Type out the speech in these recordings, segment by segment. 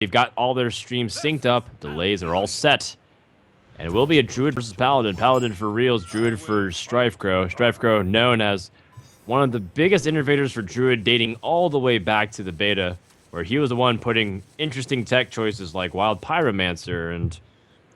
they've got all their streams synced up. Delays are all set. And it will be a Druid versus Paladin. Paladin for Realz, Druid for StrifeCro. StrifeCro known as one of the biggest innovators for Druid, dating all the way back to the beta, where he was the one putting interesting tech choices like Wild Pyromancer and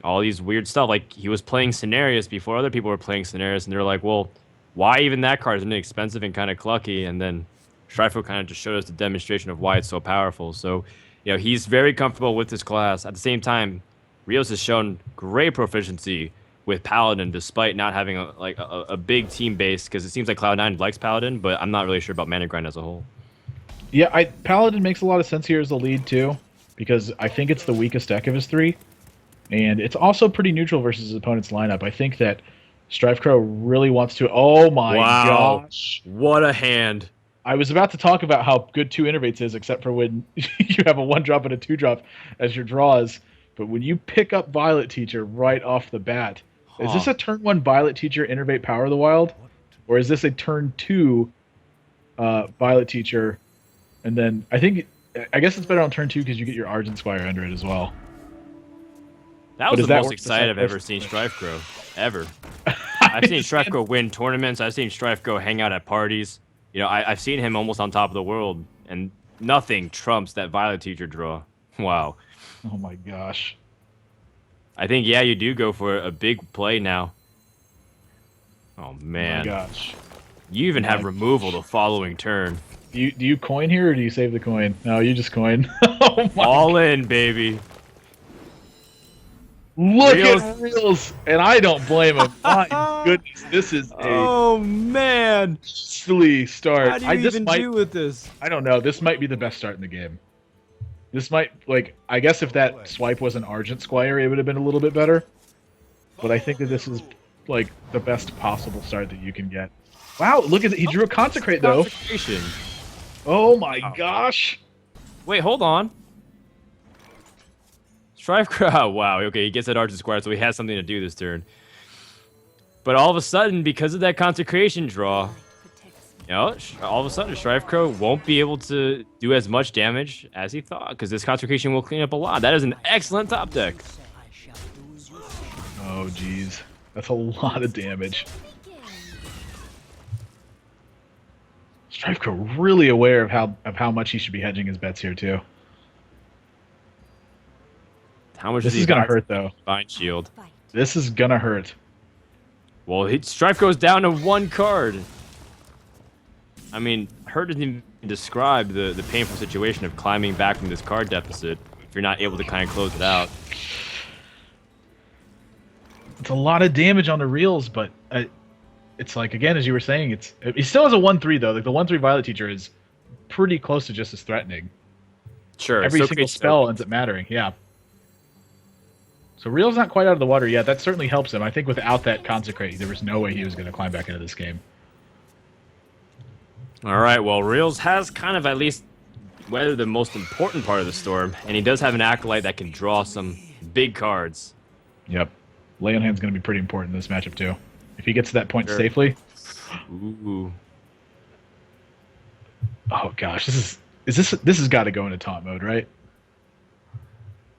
all these weird stuff. Like, he was playing Scenarios before other people were playing Scenarios, and they were like, well, why even that card? Isn't it expensive and kind of clucky? And then StrifeCro kind of just showed us the demonstration of why it's so powerful. So, he's very comfortable with this class. At the same time, Realz has shown great proficiency with Paladin, despite not having a big team base, because it seems like Cloud9 likes Paladin, but I'm not really sure about Mana Grind as a whole. Yeah, Paladin makes a lot of sense here as the lead too, because I think it's the weakest deck of his three, and it's also pretty neutral versus his opponent's lineup. I think that StrifeCro really wants to. Oh my gosh! What a hand! I was about to talk about how good 2 innervates is, except for when you have a 1-drop and a 2-drop as your draws. But when you pick up Violet Teacher right off the bat, is this a turn 1 Violet Teacher innervate Power of the Wild? Or is this a turn 2 Violet Teacher? And then I guess it's better on turn 2 because you get your Argent Squire under it as well. That was the most excited I've ever seen StrifeCro. Ever. I've seen StrifeCro win tournaments. I've seen StrifeCro hang out at parties. I've seen him almost on top of the world, and nothing trumps that Violet Teacher draw. Wow. Oh my gosh. I think, yeah, you do go for a big play now. Oh, man. Oh my gosh. You even have removal the following turn. Do you coin here, or do you save the coin? No, you just coin. Oh my All in, baby. Look at Realz, and I don't blame him. My goodness, this is a man, silly start. How do you even do with this? I don't know. This might be the best start in the game. This might, I guess if that swipe was an Argent Squire, it would have been a little bit better. But I think that this is, the best possible start that you can get. Wow, look at it. He drew a Consecrate, though. Consecration. Oh my gosh. Wait, hold on. StrifeCro. Wow, okay, he gets that Argent Squire, so he has something to do this turn. But all of a sudden, because of that Consecration draw, all of a sudden, StrifeCro won't be able to do as much damage as he thought, because this Consecration will clean up a lot. That is an excellent top deck. Oh, jeez. That's a lot of damage. StrifeCro really aware of how much he should be hedging his bets here, too. How much this is going to hurt, though. Divine Shield. This is going to hurt. Well, Strife goes down to 1 card. I mean, hurt doesn't even describe the painful situation of climbing back from this card deficit if you're not able to kind of close it out. It's a lot of damage on the Realz, but it's again, as you were saying, he still has a 1-3, though. The 1-3 Violet Teacher is pretty close to just as threatening. Sure. Every single spell ends up mattering, yeah. So Realz not quite out of the water yet. That certainly helps him. I think without that Consecrate, there was no way he was going to climb back into this game. All right, well, Realz has kind of at least weathered the most important part of the storm, and he does have an Acolyte that can draw some big cards. Yep. Lay on Hand's going to be pretty important in this matchup, too. If he gets to that point safely. Ooh. Oh, gosh. This has got to go into taunt mode, right?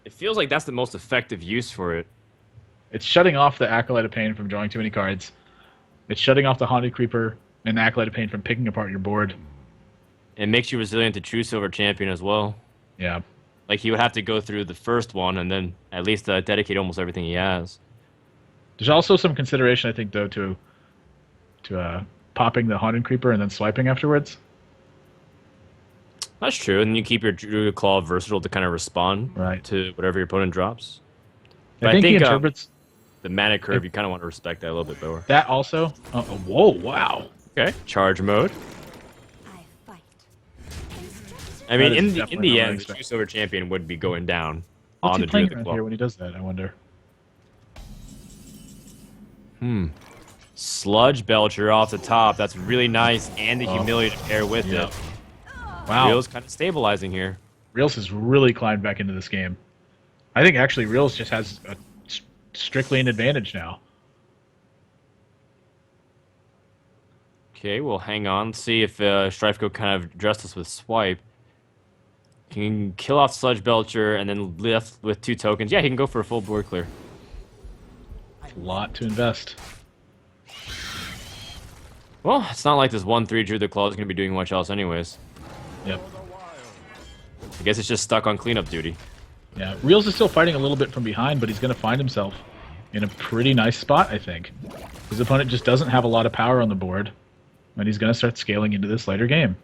It feels like that's the most effective use for it. It's shutting off the Acolyte of Pain from drawing too many cards. It's shutting off the Haunted Creeper and the Acolyte of Pain from picking apart your board. It makes you resilient to True Silver Champion as well. Yeah. Like, he would have to go through the first one and then at least dedicate almost everything he has. There's also some consideration, I think, though, to popping the Haunted Creeper and then swiping afterwards. That's true, and you keep your Druid Claw versatile to kind of respond to whatever your opponent drops. But I think he interprets the mana curve. You kind of want to respect that a little bit more. That also. Whoa! Wow. Okay, charge mode. I mean, in the end, the True Silver Champion would be going down on the Druid Claw. Here when he does that, I wonder. Sludge Belcher off the top. That's really nice, and the Humiliate to pair with it. Wow. Realz kind of stabilizing here. Realz has really climbed back into this game. I think actually Realz just has strictly an advantage now. Okay, we'll hang on. See if StrifeCro kind of addressed us with Swipe. Can kill off Sludge Belcher and then left with 2 tokens. Yeah, he can go for a full board clear. A lot to invest. Well, it's not like this 1/3 Druid the Claw is going to be doing much else anyways. Yep. I guess it's just stuck on cleanup duty. Yeah, Realz is still fighting a little bit from behind, but he's going to find himself in a pretty nice spot, I think. His opponent just doesn't have a lot of power on the board, and he's going to start scaling into this later game.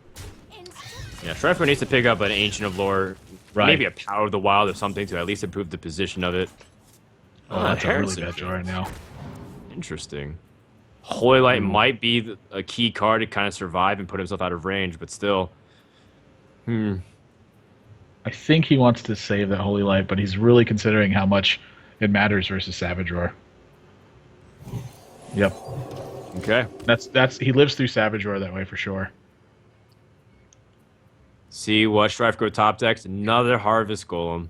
Yeah, StrifeCro needs to pick up an Ancient of Lore, Right. maybe a Power of the Wild or something to at least improve the position of it. Oh, that's a really bad draw right now. Interesting. Holy Light might be a key card to kind of survive and put himself out of range, but still. I think he wants to save that Holy Light, but he's really considering how much it matters versus Savage Roar. Yep. Okay. That's he lives through Savage Roar that way for sure. See what StrifeCro top decks? Another Harvest Golem.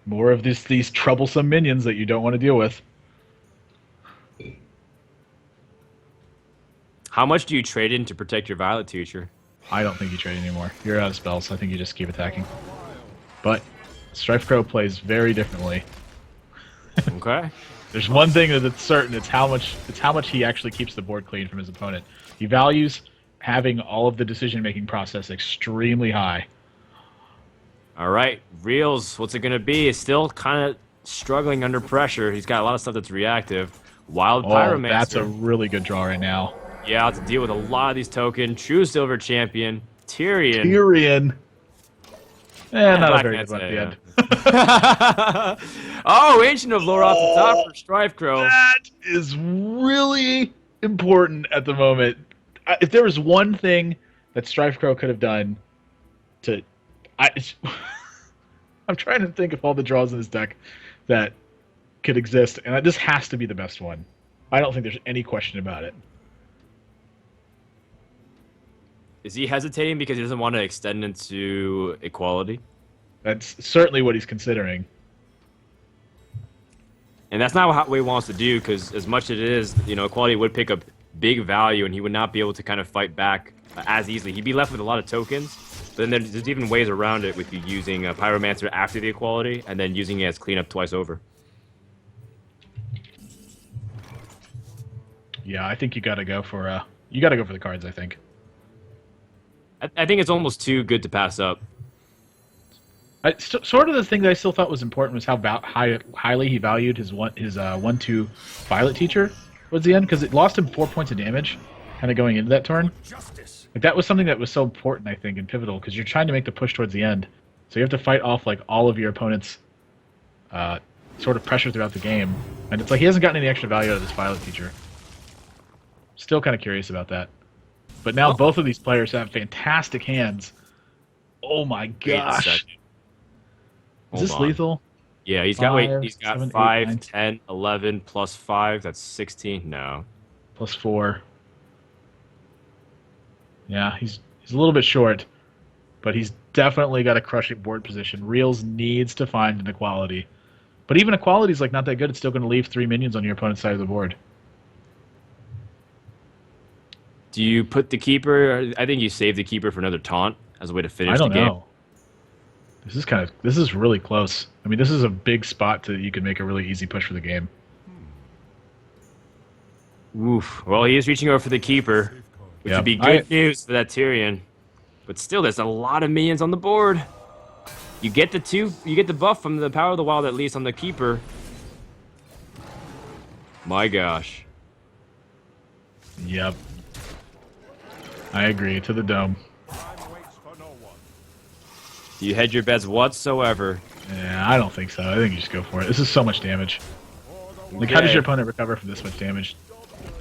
More of these troublesome minions that you don't want to deal with. How much do you trade in to protect your Violet Teacher? I don't think you trade anymore. You're out of spells, so I think you just keep attacking. But StrifeCro plays very differently. Okay. There's one thing that's certain: it's how much he actually keeps the board clean from his opponent. He values having all of the decision-making process extremely high. All right, Realz, what's it going to be? It's still kind of struggling under pressure. He's got a lot of stuff that's reactive. Wild Pyromancer. That's a really good draw right now. Yeah, to deal with a lot of these tokens. True Silver Champion. Tyrion. Tyrion. Not a very Black good one at the end. Oh, Ancient of Lore off the top for StrifeCro. That is really important at the moment. If there was one thing that StrifeCro could have done to... I'm trying to think of all the draws in this deck that could exist, and this has to be the best one. I don't think there's any question about it. Is he hesitating because he doesn't want to extend into equality? That's certainly what he's considering. And that's not what he wants to do, because as much as it is, equality would pick up big value, and he would not be able to kind of fight back as easily. He'd be left with a lot of tokens, but then there's even ways around it with you using Pyromancer after the equality, and then using it as cleanup twice over. Yeah, I think you gotta go for the cards, I think. I think it's almost too good to pass up. Sort of the thing that I still thought was important was how highly he valued his 1/2 Violet Teacher towards the end, because it lost him 4 points of damage, kind of going into that turn. Like, that was something that was so important, I think, and pivotal, because you're trying to make the push towards the end, so you have to fight off like all of your opponent's sort of pressure throughout the game, and it's like he hasn't gotten any extra value out of this Violet Teacher. Still kind of curious about that. But now both of these players have fantastic hands. Oh my gosh. Is this lethal? Yeah, he's got 5, 9, 10, 11, plus 5, that's 16. No. Plus 4. Yeah, he's a little bit short, but he's definitely got a crushing board position. Realz needs to find an equality. But even equality is like not that good. It's still going to leave 3 minions on your opponent's side of the board. Do you put the Keeper? I think you save the Keeper for another taunt as a way to finish the game. I don't know. This is really close. I mean, this is a big spot you can make a really easy push for the game. Oof. Well, he is reaching over for the Keeper, which would be good news for that Tyrion. But still, there's a lot of minions on the board. You get the buff from the Power of the Wild at least on the Keeper. My gosh. Yep. I agree. To the dome. Do you hedge your bets whatsoever? Yeah, I don't think so. I think you just go for it. This is so much damage. Like, how does your opponent recover from this much damage?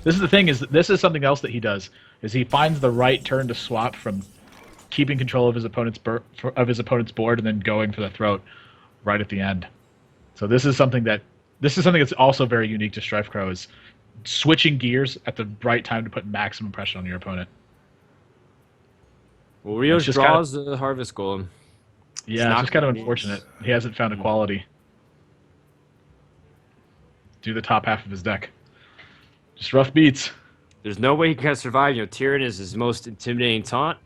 This is the thing. This is something else that he does. Is he finds the right turn to swap from keeping control of his opponent's board and then going for the throat right at the end. So this is something that's also very unique to StrifeCro, is switching gears at the right time to put maximum pressure on your opponent. Well, Realz draws the Harvest Golem. Yeah, it's just kind of unfortunate. He hasn't found equality. Do the top half of his deck. Just rough beats. There's no way he can survive. Tyrion is his most intimidating taunt.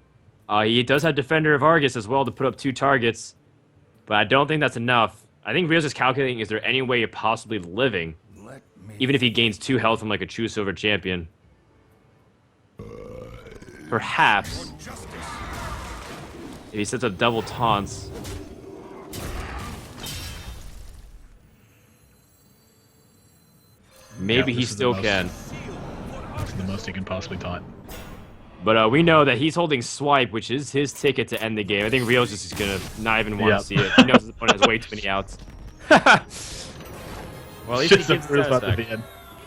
He does have Defender of Argus as well to put up 2 targets, but I don't think that's enough. I think Realz is calculating, is there any way you're possibly living, even if he gains 2 health from like a true silver champion? Perhaps. If he sets up double taunts. Maybe he still can. This is the most he can possibly taunt. But we know that he's holding Swipe, which is his ticket to end the game. I think Realz is just going to not even want to see it. He knows his opponent has way too many outs. Well, at least he gets the end.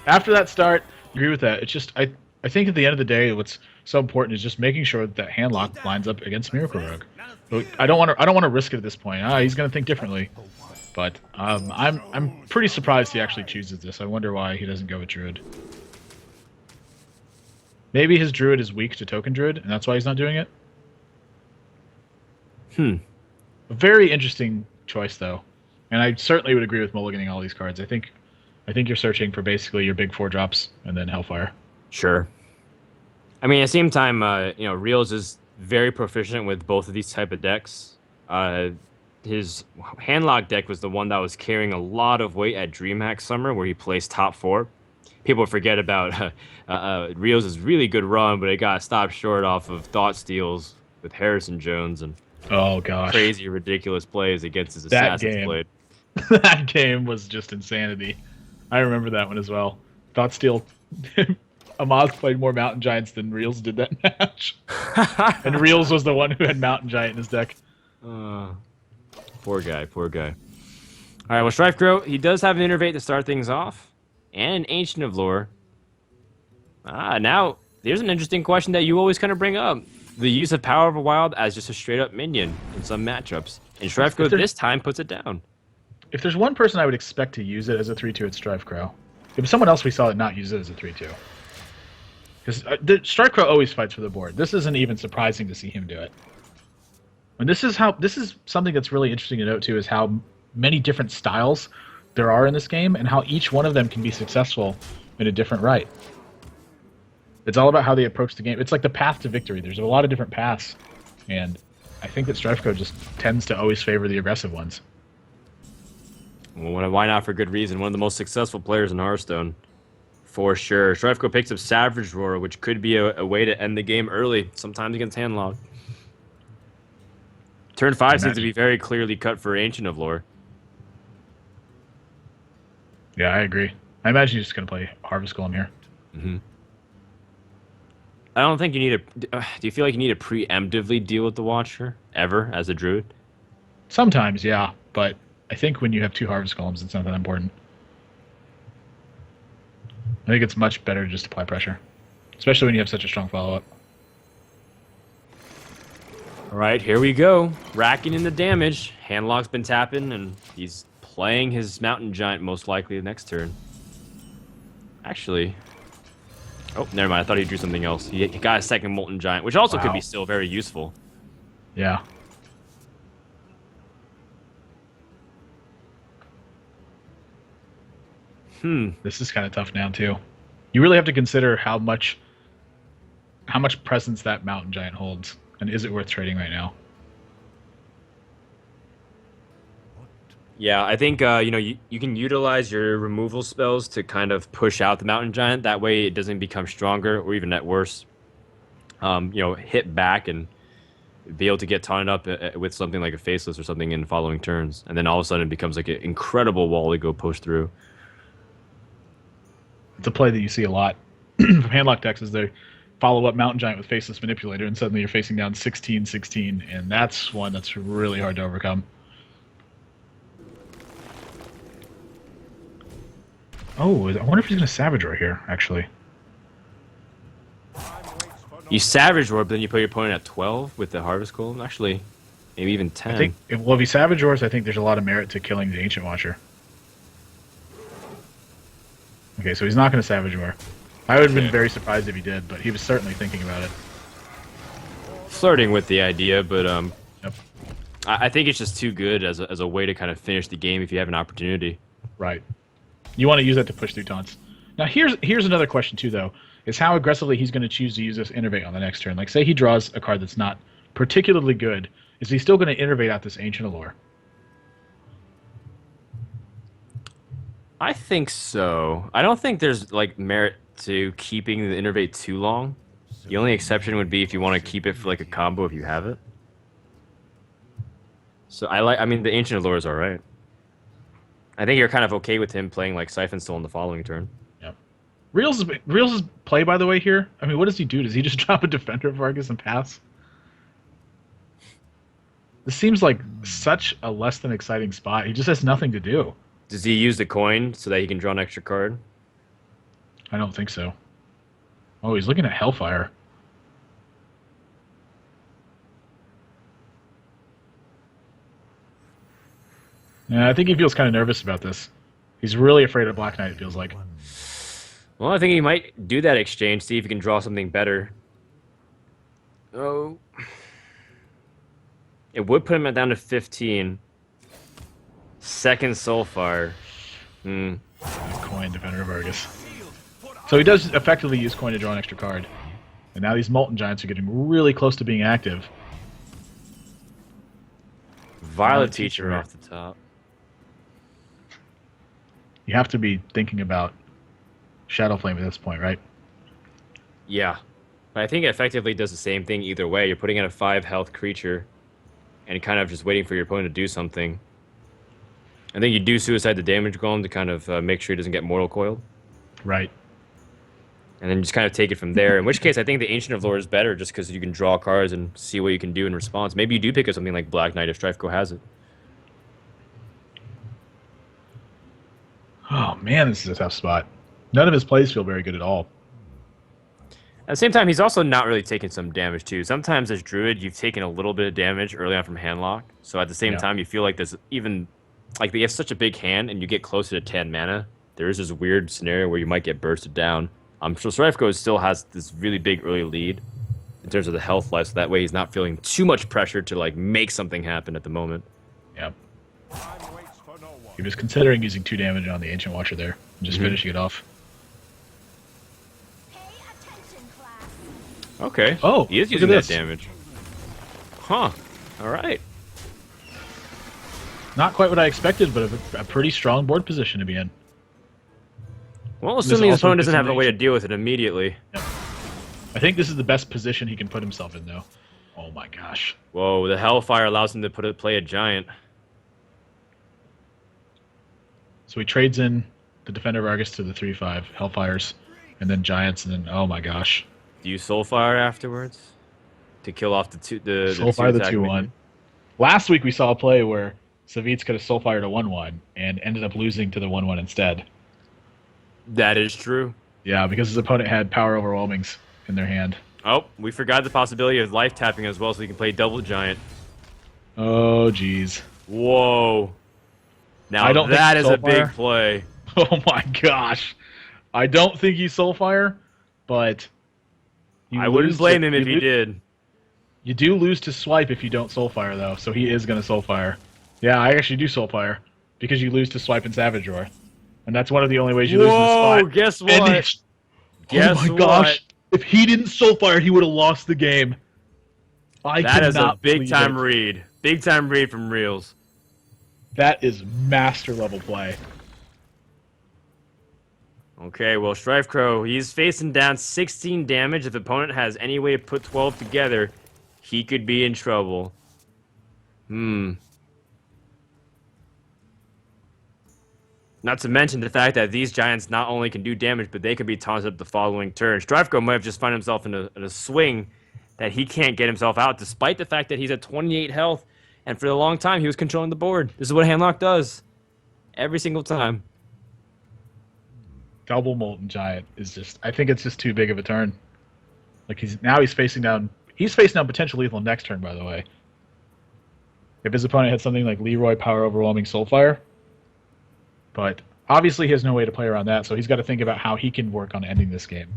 After that start, I agree with that. It's just, I think at the end of the day, what's so important is just making sure that handlock lines up against Miracle Rogue. I don't want to risk it at this point. He's going to think differently. But I'm pretty surprised he actually chooses this. I wonder why he doesn't go with Druid. Maybe his Druid is weak to Token Druid, and that's why he's not doing it. A very interesting choice, though. And I certainly would agree with mulliganing all these cards. I think you're searching for basically your big 4 drops and then Hellfire. Sure. I mean, at the same time, Realz is very proficient with both of these type of decks. His handlock deck was the one that was carrying a lot of weight at DreamHack Summer, where he placed top 4. People forget about Realz' really good run, but it got stopped short off of Thought Steals with Harrison Jones and crazy, ridiculous plays against his Assassin's Blade. That game was just insanity. I remember that one as well. Thought Steal. Amaz played more Mountain Giants than Realz did that match. And Realz was the one who had Mountain Giant in his deck. Poor guy, poor guy. All right, well, StrifeCro, he does have an Innervate to start things off, and an Ancient of Lore. Now, there's an interesting question that you always kind of bring up. The use of Power of a Wild as just a straight-up minion in some matchups. And StrifeCro this time puts it down. If there's one person I would expect to use it as a 3-2, it's StrifeCro. If it's someone else we saw it not use it as a 3-2. Because StrifeCro always fights for the board. This isn't even surprising to see him do it. And this is something that's really interesting to note too, is how many different styles there are in this game and how each one of them can be successful in a different right. It's all about how they approach the game. It's like the path to victory. There's a lot of different paths, and I think that StrifeCro just tends to always favor the aggressive ones. Well, why not for good reason? One of the most successful players in Hearthstone, for sure. StrifeCro picks up Savage Roar, which could be a way to end the game early, sometimes against Handlock. Turn 5 seems to be very clearly cut for Ancient of Lore. Yeah, I agree. I imagine he's just going to play Harvest Golem here. I don't think you need do you feel like you need to preemptively deal with the Watcher, ever, as a Druid? Sometimes, yeah, but I think when you have 2 Harvest Golems, it's not that important. I think it's much better to just apply pressure, especially when you have such a strong follow-up. All right, here we go. Racking in the damage. Handlock's been tapping, and he's playing his Mountain Giant most likely the next turn. Actually... Oh, never mind. I thought he drew something else. He got a second Molten Giant, which also could be still very useful. Yeah. This is kind of tough now, too. You really have to consider how much presence that Mountain Giant holds. And is it worth trading right now? Yeah, I think you can utilize your removal spells to kind of push out the Mountain Giant. That way it doesn't become stronger or even at worse. Hit back and be able to get taunted up with something like a Faceless or something in following turns. And then all of a sudden it becomes like an incredible wall to go push through. It's a play that you see a lot from Handlock decks, is they follow up Mountain Giant with Faceless Manipulator, and suddenly you're facing down 16-16, and that's one that's really hard to overcome. Oh, I wonder if he's going to Savage Roar here, actually. You Savage Roar, but then you put your opponent at 12 with the Harvest Golem? Actually, maybe even 10. I think, if he Savage Roars, I think there's a lot of merit to killing the Ancient Watcher. Okay, so he's not going to Savage Roar. I would have been very surprised if he did, but he was certainly thinking about it. Flirting with the idea, but Yep. I think it's just too good as a way to kind of finish the game if you have an opportunity. Right. You want to use that to push through taunts. Now, here's another question, too, though, is how aggressively he's going to choose to use this Innervate on the next turn. Like, say he draws a card that's not particularly good. Is he still going to innervate out this Ancient Allure? I think so. I don't think there's like merit to keeping the innervate too long. The only exception would be if you want to keep it for like a combo if you have it. So I mean, the Ancient Allure is all right. I think you're kind of okay with him playing like Siphon Soul in the following turn. Yep. Realz's play, by the way, here. I mean, what does he do? Does he just drop a Defender of Argus and pass? This seems like such a less than exciting spot. He just has nothing to do. Does he use the coin so that he can draw an extra card? I don't think so. Oh, he's looking at Hellfire. Yeah, I think he feels kind of nervous about this. He's really afraid of Black Knight, it feels like. Well, I think he might do that exchange, see if he can draw something better. Oh. It would put him down to 15. Second Soulfire. Coin, Defender of Argus. So he does effectively use coin to draw an extra card. And now these Molten Giants are getting really close to being active. Violet Teacher off the top. You have to be thinking about Shadow Flame at this point, right? Yeah. But I think it effectively does the same thing either way. You're putting in a 5 health creature and kind of just waiting for your opponent to do something. I think you do Suicide the Damage Golem to kind of make sure he doesn't get Mortal Coiled. Right. And then just kind of take it from there. In which case, I think the Ancient of Lore is better just because you can draw cards and see what you can do in response. Maybe you do pick up something like Black Knight if StrifeCro has it. Oh, man, this is a tough spot. None of his plays feel very good at all. At the same time, he's also not really taking some damage, too. Sometimes as Druid, you've taken a little bit of damage early on from Handlock. So at the same time, you feel like there's even... Like, they have such a big hand, and you get closer to 10 mana. There is this weird scenario where you might get bursted down. So StrifeCro still has this really big early lead in terms of the health life, so that way he's not feeling too much pressure to, like, make something happen at the moment. Yep. He was considering using 2 damage on the Ancient Watcher there, and just finishing it off. Okay. Oh, he is using that damage. Huh. All right. Not quite what I expected, but a pretty strong board position to be in. Well, assuming his opponent doesn't have a way to deal with it immediately. Yep. I think this is the best position he can put himself in, though. Oh my gosh. Whoa, the Hellfire allows him to play a Giant. So he trades in the Defender of Argus to the 3/5 Hellfires, and then Giants, and then, oh my gosh. Do you Soulfire afterwards? To kill off the Soulfire the 2/1. Last week we saw a play where Savitz could have Soulfired a 1/1 and ended up losing to the 1/1 instead. That is true. Yeah, because his opponent had Power Overwhelmings in their hand. Oh, we forgot the possibility of life tapping as well, so he can play double Giant. Oh, jeez. Whoa. Now that is a big play. Oh my gosh. I don't think he's Soulfire, but... I wouldn't blame him if he did. You do lose to Swipe if you don't Soulfire, though, so he is going to Soulfire. Yeah, I actually do Soulfire, because you lose to Swipe and Savage Roar. And that's one of the only ways you lose in the spot. Whoa, guess what? Oh my gosh. If he didn't Soulfire, he would have lost the game. That is a big-time read. Big-time read from Realz. That is master-level play. Okay, well, StrifeCro, he's facing down 16 damage. If the opponent has any way to put 12 together, he could be in trouble. Not to mention the fact that these Giants not only can do damage, but they can be taunted up the following turn. StrifeCro might have just found himself in a swing that he can't get himself out, despite the fact that he's at 28 health, and for a long time, he was controlling the board. This is what Handlock does. Every single time. Double Molten Giant is just... I think it's just too big of a turn. Like, he's facing down... He's facing down potential lethal next turn, by the way. If his opponent had something like Leroy Power Overwhelming Soulfire. But obviously he has no way to play around that, so he's got to think about how he can work on ending this game.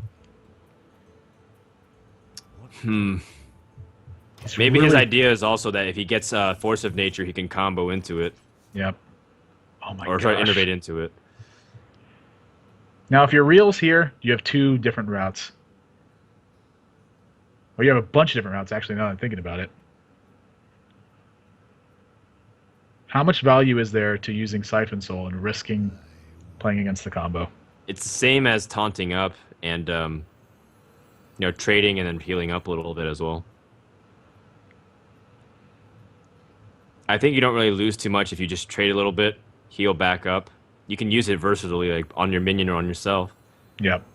Maybe his idea is also that if he gets Force of Nature, he can combo into it. Yep. Oh my gosh. Or try to innovate into it. Now, if you're Realz here, you have 2 different routes. Or you have a bunch of different routes, actually, now that I'm thinking about it. How much value is there to using Siphon Soul and risking playing against the combo? It's the same as taunting up and trading and then healing up a little bit as well. I think you don't really lose too much if you just trade a little bit, heal back up. You can use it versatilely, like on your minion or on yourself. Yep.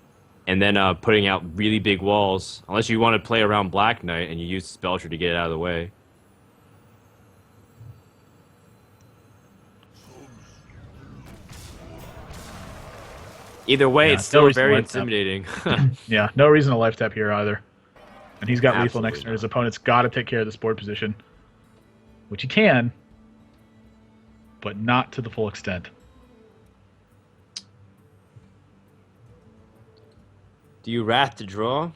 And then putting out really big walls, unless you want to play around Black Knight and you use Spellture to get it out of the way. Either way, it's still very intimidating. Yeah, no reason to life tap here either. And he's got lethal Absolutely next turn. His opponent's got to take care of this board position. Which he can, but not to the full extent. Do you Wrath to draw?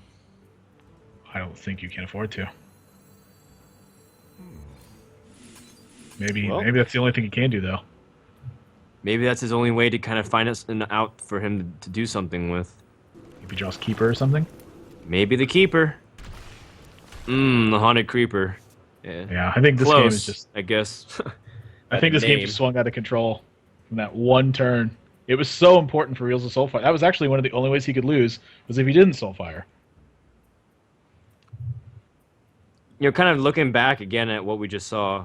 I don't think you can afford to. Maybe that's the only thing he can do, though. Maybe that's his only way to kind of find an out for him to do something with. Maybe draws Keeper or something? Maybe the Keeper. The Haunted Creeper. Yeah, I think this game is just... I guess. I think this game just swung out of control from that one turn. It was so important for Realz to Soulfire. That was actually one of the only ways he could lose, was if he didn't Soulfire. Kind of looking back again at what we just saw.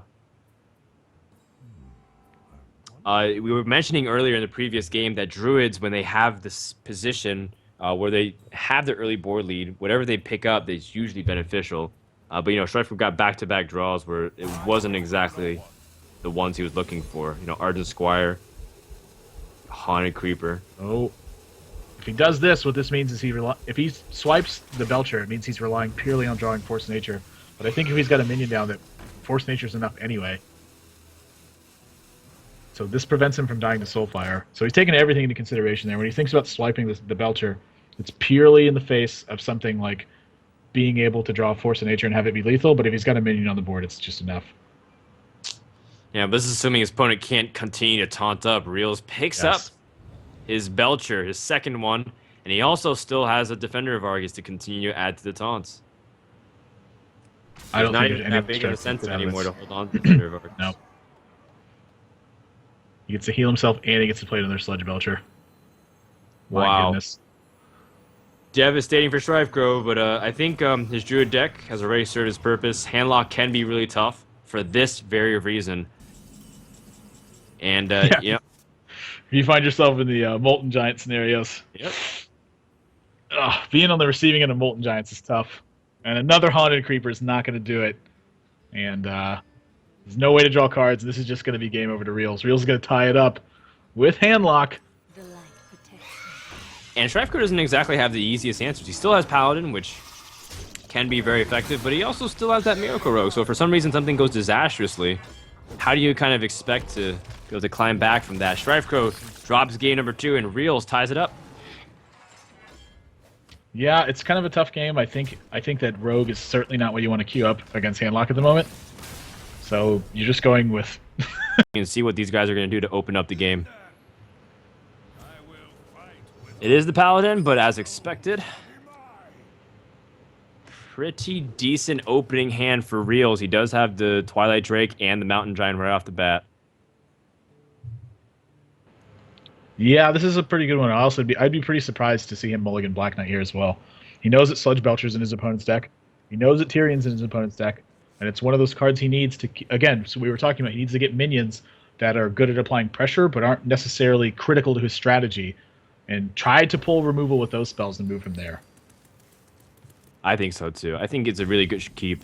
We were mentioning earlier in the previous game that Druids, when they have this position where they have the early board lead, whatever they pick up, it's usually beneficial. But StrifeCro got back-to-back draws where it wasn't exactly the ones he was looking for. Ardent Squire, Haunted Creeper. Oh, if he does this, what this means is if he swipes the Belcher, it means he's relying purely on drawing Force Nature. But I think if he's got a minion down, that Force Nature is enough anyway. So this prevents him from dying to Soulfire. So he's taking everything into consideration there. When he thinks about swiping the Belcher, it's purely in the face of something like being able to draw Force of Nature and have it be lethal, but if he's got a minion on the board, it's just enough. Yeah, but this is assuming his opponent can't continue to taunt up. Realz picks up his Belcher, his second one, and he also still has a Defender of Argus to continue to add to the taunts. I don't think there's any any big incentive anymore to hold on to Defender of Argus. No. He gets to heal himself, and he gets to play another Sludge Belcher. Wow. Goodness. Devastating for StrifeCro, but I think his Druid deck has already served its purpose. Handlock can be really tough for this very reason. And, yeah. You find yourself in the Molten Giant scenarios. Yep. Being on the receiving end of Molten Giants is tough. And another Haunted Creeper is not going to do it. And there's no way to draw cards. This is just going to be game over to Realz. Realz is going to tie it up with Handlock. And StrifeCro doesn't exactly have the easiest answers. He still has Paladin, which can be very effective, but he also still has that Miracle Rogue. So if for some reason something goes disastrously, how do you kind of expect to be able to climb back from that? StrifeCro drops game number 2, and Realz ties it up. Yeah, it's kind of a tough game. I think that Rogue is certainly not what you want to queue up against Handlock at the moment. So you're just going with... You can see what these guys are going to do to open up the game. It is the Paladin, but as expected, pretty decent opening hand for Realz. He does have the Twilight Drake and the Mountain Giant right off the bat. Yeah, this is a pretty good one. I'd be pretty surprised to see him mulligan Black Knight here as well. He knows that Sludge Belcher's in his opponent's deck. He knows that Tyrion's in his opponent's deck. And it's one of those cards he needs to... Again, so we were talking about, he needs to get minions that are good at applying pressure, but aren't necessarily critical to his strategy. And try to pull removal with those spells and move from there. I think so, too. I think it's a really good keep.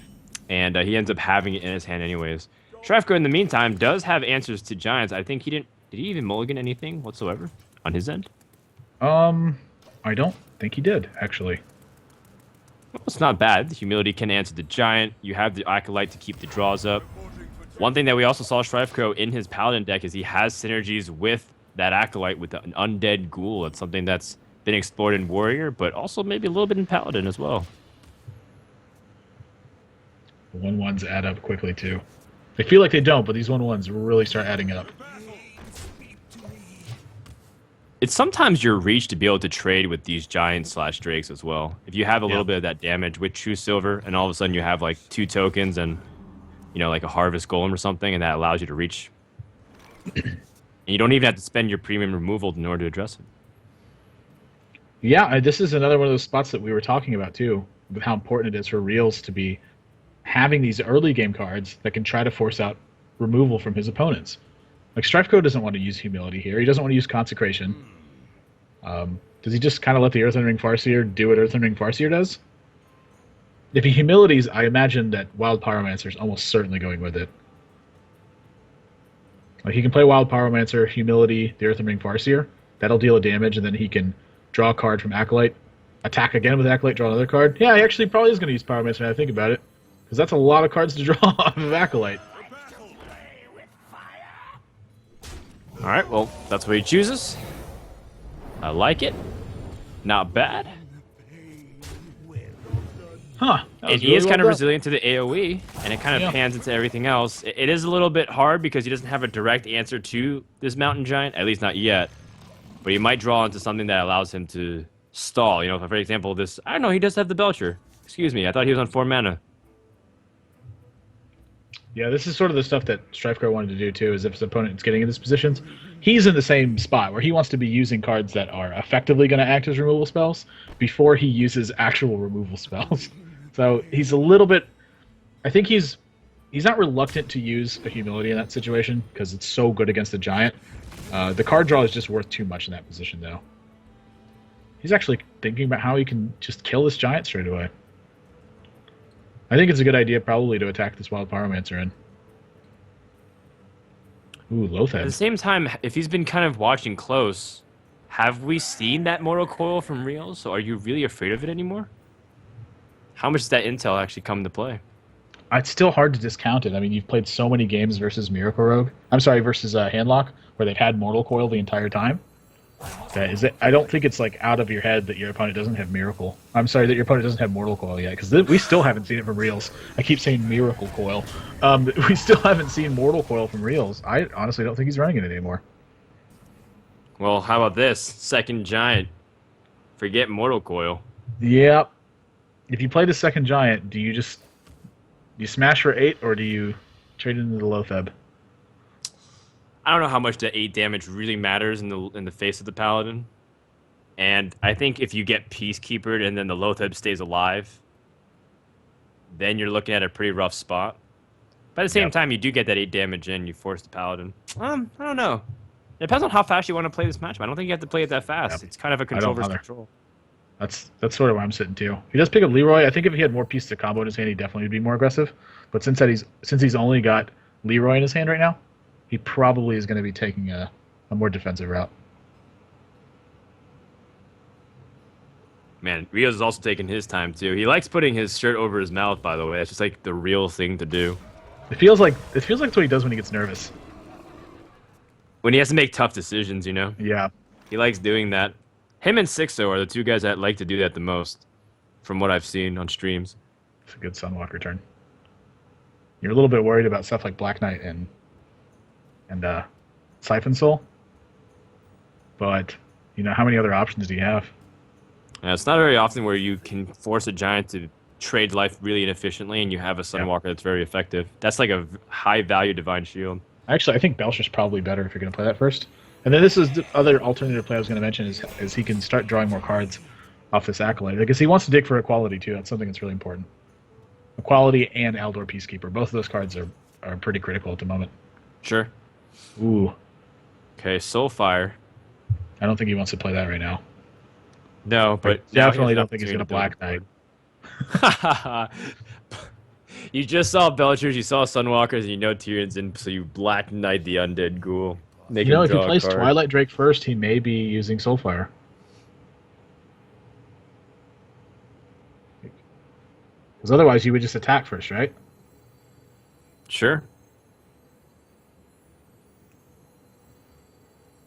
And he ends up having it in his hand anyways. StrifeCro, in the meantime, does have answers to Giants. I think he didn't... Did he even mulligan anything whatsoever on his end? I don't think he did, actually. Well, it's not bad. The Humility can answer the Giant. You have the Acolyte to keep the draws up. One thing that we also saw StrifeCro in his Paladin deck is he has synergies with that Acolyte with an Undead Ghoul. It's something that's been explored in Warrior, but also maybe a little bit in Paladin as well. The 1/1s add up quickly, too. They feel like they don't, but these 1/1s really start adding up. It's sometimes your reach to be able to trade with these Giants/Drakes as well. If you have a little bit of that damage with True Silver, and all of a sudden you have like 2 tokens and, like a Harvest Golem or something, and that allows you to reach And you don't even have to spend your premium removal in order to address it. Yeah, this is another one of those spots that we were talking about too, with how important it is for Realz to be having these early game cards that can try to force out removal from his opponents. Like StrifeCro doesn't want to use Humility here. He doesn't want to use Consecration. Does he just kind of let the Earthen Ring Farseer do what Earthen Ring Farseer does? If he Humilities, I imagine that Wild Pyromancer is almost certainly going with it. Like he can play Wild Pyromancer, Humility, the Earthen Ring Farseer. That'll deal a damage, and then he can draw a card from Acolyte, attack again with Acolyte, draw another card. Yeah, he actually probably is going to use Pyromancer now I think about it, because that's a lot of cards to draw off of Acolyte. Alright, well, that's what he chooses. I like it. Not bad. Huh. He is kind of resilient to the AoE, and it kind of pans into everything else. It is a little bit hard because he doesn't have a direct answer to this Mountain Giant, at least not yet. But he might draw into something that allows him to stall. You know, for example, this... I don't know, he does have the Belcher. Excuse me, I thought he was on 4 mana. Yeah, this is sort of the stuff that StrifeCro wanted to do too, is if his opponent is getting in these positions, he's in the same spot where he wants to be using cards that are effectively going to act as removal spells before he uses actual removal spells. So he's a little bit... I think he's not reluctant to use a Humility in that situation, because it's so good against the Giant. The card draw is just worth too much in that position, though. He's actually thinking about how he can just kill this Giant straight away. I think it's a good idea probably to attack this Wild Pyromancer in. Ooh, Loatheb. At the same time, if he's been kind of watching close, have we seen that Mortal Coil from Realz? So are you really afraid of it anymore? How much does that intel actually come into play? It's still hard to discount it. I mean, you've played so many games versus Miracle Rogue. I'm sorry, versus Handlock, where they've had Mortal Coil the entire time. I don't think it's like out of your head that your opponent doesn't have Miracle. I'm sorry, that your opponent doesn't have Mortal Coil yet, because we still haven't seen it from Realz. I keep saying Miracle Coil. We still haven't seen Mortal Coil from Realz. I honestly don't think he's running it anymore. Well, how about this? Second Giant. Forget Mortal Coil. Yep. If you play the second Giant, do you smash for 8, or do you trade into the Loatheb? I don't know how much the 8 damage really matters in the face of the Paladin. And I think if you get Peacekeepered and then the Loatheb stays alive, then you're looking at a pretty rough spot. But at the same time, you do get that 8 damage in, you force the Paladin. I don't know. It depends on how fast you want to play this matchup. I don't think you have to play it that fast. It's kind of a control versus control. That's sort of where I'm sitting too. He does pick up Leroy. I think if he had more pieces to combo in his hand, he definitely would be more aggressive. But since he's only got Leroy in his hand right now, he probably is going to be taking a more defensive route. Man, Rios is also taking his time too. He likes putting his shirt over his mouth, by the way. That's just like the real thing to do. It feels like that's what he does when he gets nervous. When he has to make tough decisions, you know? Yeah. He likes doing that. Him and Sixo are the two guys that like to do that the most, from what I've seen on streams. It's a good Sunwalker turn. You're a little bit worried about stuff like Black Knight and Siphon Soul, but you know, how many other options do you have? Yeah, it's not very often where you can force a Giant to trade life really inefficiently and you have a Sunwalker that's very effective. That's like a high value Divine Shield. Actually, I think Belcher's probably better if you're going to play that first. And then this is the other alternative play I was going to mention is he can start drawing more cards off this Acolyte. Because he wants to dig for Equality too. That's something that's really important. Equality and Aldor Peacekeeper. Both of those cards are pretty critical at the moment. Sure. Ooh. Okay, Soulfire. I don't think he wants to play that right now. No, but I definitely don't think he's going to Black Knight. You just saw Belchers, you saw Sunwalkers, and you know Tyrion's in, so you Black Knight the Undead Ghoul. If he plays Twilight Drake first, he may be using Soulfire. Because otherwise, you would just attack first, right? Sure.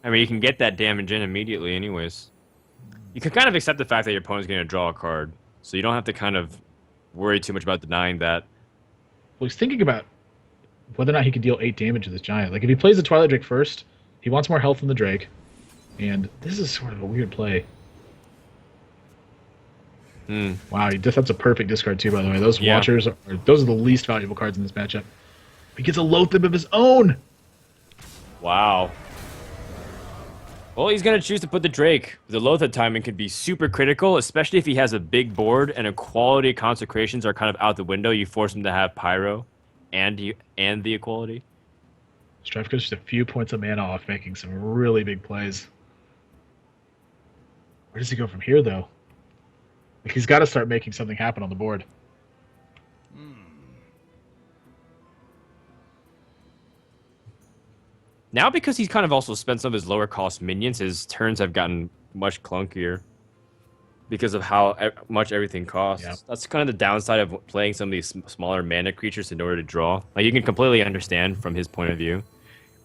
I mean, you can get that damage in immediately anyways. You can kind of accept the fact that your opponent's going to draw a card, so you don't have to kind of worry too much about denying that. Well, he's thinking about whether or not he can deal 8 damage to this Giant. Like, if he plays the Twilight Drake first, he wants more health from the Drake. And this is sort of a weird play. Wow, that's a perfect discard too, by the way. Those Watchers those are the least valuable cards in this matchup. He gets a Loatheb of his own! Wow. Well, he's going to choose to put the Drake. The Lothar timing could be super critical, especially if he has a big board and equality consecrations are kind of out the window. You force him to have Pyro and the equality. StrifeCro's just a few points of mana off making some really big plays. Where does he go from here, though? Like, he's got to start making something happen on the board. Now, because he's kind of also spent some of his lower cost minions, his turns have gotten much clunkier because of how much everything costs. Yeah. That's kind of the downside of playing some of these smaller mana creatures in order to draw. Like, you can completely understand from his point of view,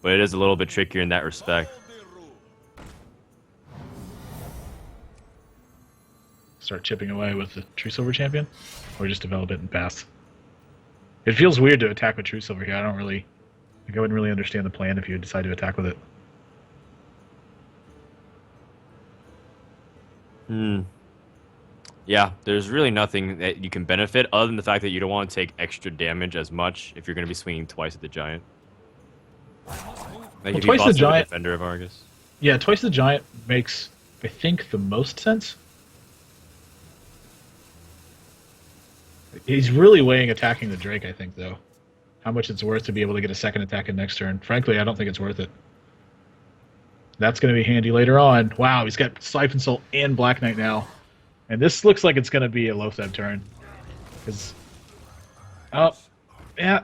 but it is a little bit trickier in that respect. Start chipping away with the True Silver Champion, or just develop it and pass. It feels weird to attack with True Silver here. I wouldn't really understand the plan if you decide to attack with it. Yeah, there's really nothing that you can benefit other than the fact that you don't want to take extra damage as much if you're going to be swinging twice at the giant. Like if twice the giant, Defender of Argus. Yeah, twice the giant makes, I think, the most sense. He's really weighing attacking the Drake, I think, though. How much it's worth to be able to get a second attack in next turn. Frankly, I don't think it's worth it. That's going to be handy later on. Wow, he's got Siphon Soul and Black Knight now. And this looks like it's going to be a Lothar turn. Because... Oh, yeah.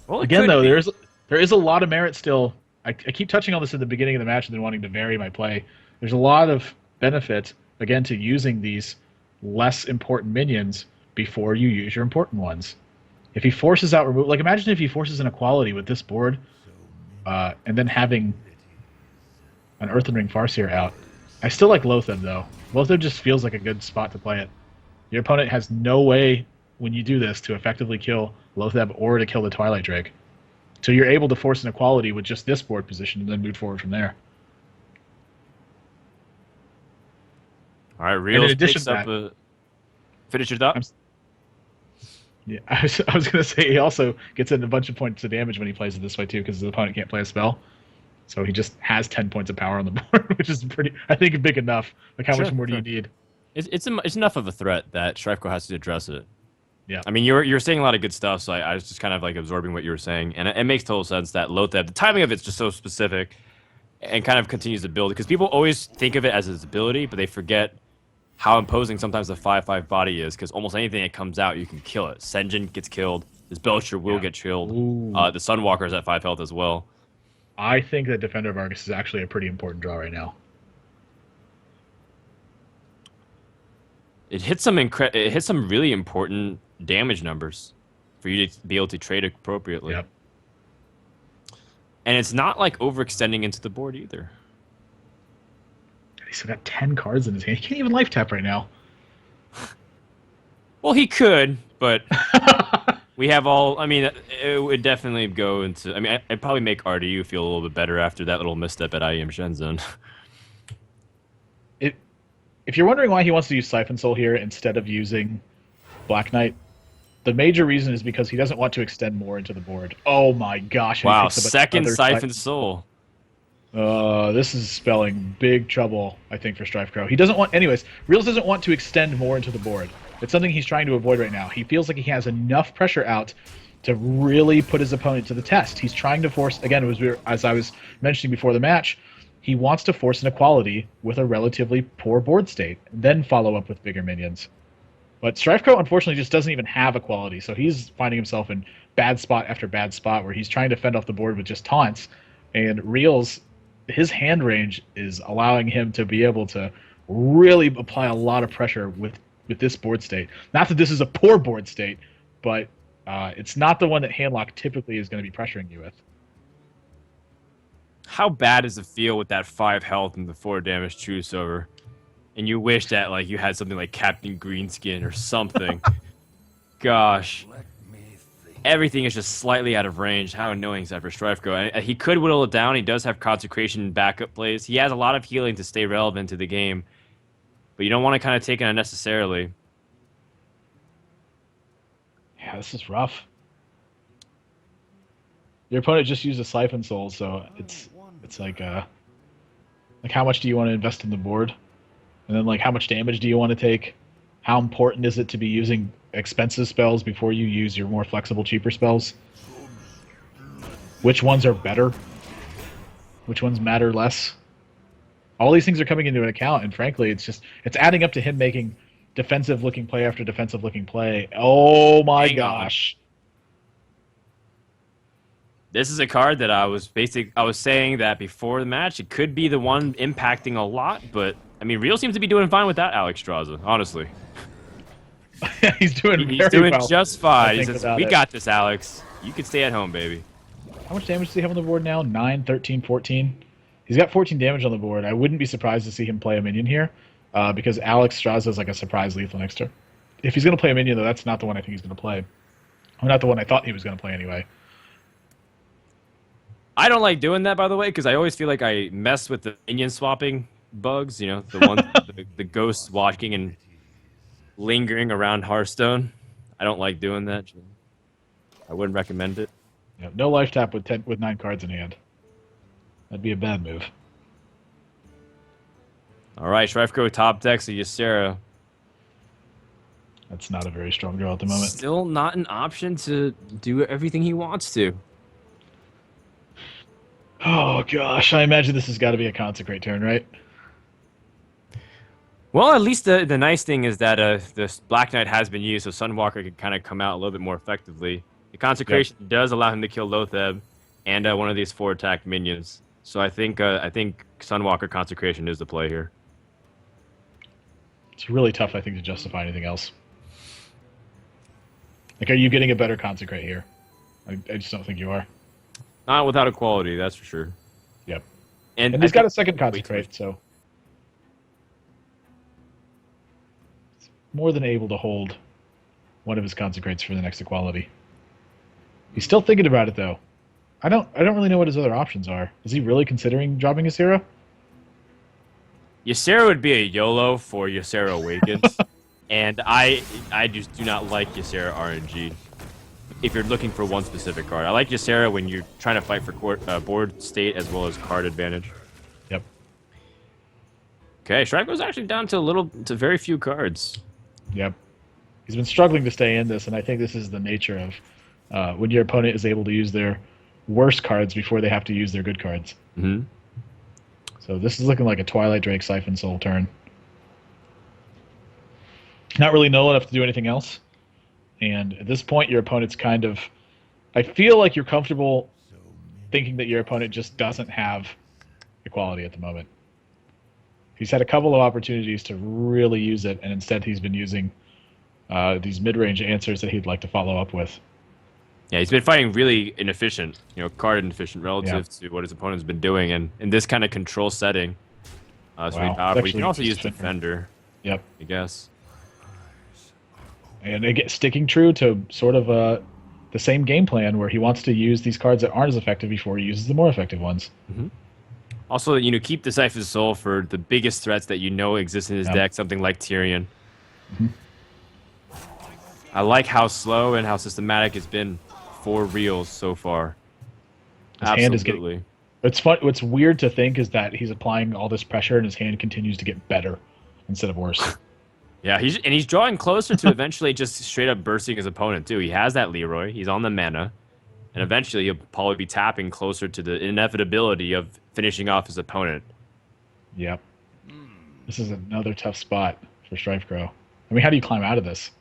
Well, again, though, there is a lot of merit still. I keep touching on this at the beginning of the match and then wanting to vary my play. There's a lot of benefit, again, to using these less important minions before you use your important ones. If he forces out remove, like imagine if he forces an equality with this board, and then having an Earthen Ring Farseer out. I still like Lothar though. Lothar just feels like a good spot to play it. Your opponent has no way when you do this to effectively kill Lothar or to kill the Twilight Drake. So you're able to force an equality with just this board position and then move forward from there. All right, Realz picks up a... Finish your thought? Yeah, I was going to say he also gets in a bunch of points of damage when he plays it this way too, because the opponent can't play a spell. So he just has 10 points of power on the board, which is pretty, I think, big enough. Like, how much more do you need? It's enough of a threat that StrifeCro has to address it. Yeah. I mean, you're saying a lot of good stuff, so I was just kind of like absorbing what you were saying, and it makes total sense that Lothar, the timing of it's just so specific, and kind of continues to build because people always think of it as his ability, but they forget how imposing sometimes the 5/5 body is, because almost anything that comes out, you can kill it. Sen'jin gets killed. His Belcher will get killed. The Sunwalker is at 5 health as well. I think that Defender of Argus is actually a pretty important draw right now. It hits some really important damage numbers for you to be able to trade appropriately. Yep. And it's not like overextending into the board either. He's still got 10 cards in his hand. He can't even life tap right now. Well, he could, but we have all... I mean, it would definitely go into... I mean, I'd probably make RDU feel a little bit better after that little misstep at IEM Shenzhen. If you're wondering why he wants to use Siphon Soul here instead of using Black Knight, the major reason is because he doesn't want to extend more into the board. Oh my gosh. Wow, second Siphon Soul. This is spelling big trouble, I think, for StrifeCro. He doesn't want... Anyways, Realz doesn't want to extend more into the board. It's something he's trying to avoid right now. He feels like he has enough pressure out to really put his opponent to the test. He's trying to force... Again, as I was mentioning before the match, he wants to force an equality with a relatively poor board state, and then follow up with bigger minions. But StrifeCro, unfortunately, just doesn't even have equality, so he's finding himself in bad spot after bad spot where he's trying to fend off the board with just taunts, and Realz, his hand range is allowing him to be able to really apply a lot of pressure with this board state. Not that this is a poor board state, but it's not the one that Handlock typically is going to be pressuring you with. How bad does it feel with that 5 health and the 4 damage True Silver? And you wish that like you had something like Captain Greenskin or something. Gosh. Everything is just slightly out of range. How annoying is that for StrifeCro? He could whittle it down. He does have Consecration backup plays. He has a lot of healing to stay relevant to the game. But you don't want to kind of take it unnecessarily. Yeah, this is rough. Your opponent just used a Siphon Soul, so it's like how much do you want to invest in the board, and then like how much damage do you want to take? How important is it to be using expensive spells before you use your more flexible, cheaper spells? Which ones are better? Which ones matter less? All these things are coming into an account, and frankly, it's adding up to him making defensive-looking play after defensive-looking play. Oh my Hang on. gosh! This is a card that I was saying that before the match, it could be the one impacting a lot, but I mean, Real seems to be doing fine without Alex Straza, honestly. He's doing He's very doing well, just fine. He says, "We it. got this, Alex. You can stay at home, baby." How much damage does he have on the board now? 9, 13, 14? He's got 14 damage on the board. I wouldn't be surprised to see him play a minion here, because Alex Straza is like a surprise lethal next turn. If he's going to play a minion, though, that's not the one I think he's going to play. Or not the one I thought he was going to play anyway. I don't like doing that, by the way, because I always feel like I mess with the minion swapping bugs. You know, the one, the ghosts walking and lingering around Hearthstone. I don't like doing that. I wouldn't recommend it. Yeah, no life tap with 9 cards in hand. That'd be a bad move. All right, StrifeCro top decks of Ysera. That's not a very strong draw at the moment. Still not an option to do everything he wants to. Oh gosh, I imagine this has got to be a Consecrate turn, right? Well, at least the nice thing is that this Black Knight has been used, so Sunwalker can kind of come out a little bit more effectively. The Consecration does allow him to kill Lotheb and one of these 4 attack minions. So I think Sunwalker Consecration is the play here. It's really tough, I think, to justify anything else. Like, are you getting a better Consecrate here? I just don't think you are. Not without equality, that's for sure. Yep. And he's got a second Consecrate, so it's more than able to hold one of his Consecrates for the next equality. He's still thinking about it, though. I don't really know what his other options are. Is he really considering dropping Ysera? Ysera would be a YOLO for Ysera Awakens, and I just do not like Ysera RNG. If you're looking for one specific card, I like Ysera when you're trying to fight for board state as well as card advantage. Yep. Okay, Shrike goes actually down to very few cards. Yep. He's been struggling to stay in this, and I think this is the nature of when your opponent is able to use their worst cards before they have to use their good cards. Mm-hmm. So this is looking like a Twilight Drake Siphon Soul turn. Not really null enough to do anything else. And at this point, your opponent's kind of... I feel like you're comfortable thinking that your opponent just doesn't have equality at the moment. He's had a couple of opportunities to really use it, and instead he's been using these mid-range answers that he'd like to follow up with. Yeah, he's been fighting really inefficient, card inefficient relative to what his opponent's been doing, and in this kind of control setting, it's really powerful. You can also use Defender. Yep. I guess. And again, sticking true to sort of the same game plan where he wants to use these cards that aren't as effective before he uses the more effective ones. Mm-hmm. Also, keep the Siphon Soul for the biggest threats that exist in his deck, something like Tyrion. Mm-hmm. I like how slow and how systematic it's been for Realz so far. His hand is getting... It's fun. What's weird to think is that he's applying all this pressure and his hand continues to get better instead of worse. Yeah, he's drawing closer to eventually just straight up bursting his opponent too. He has that Leroy. He's on the mana, and eventually he'll probably be tapping closer to the inevitability of finishing off his opponent. Yep. This is another tough spot for StrifeCro. I mean, how do you climb out of this?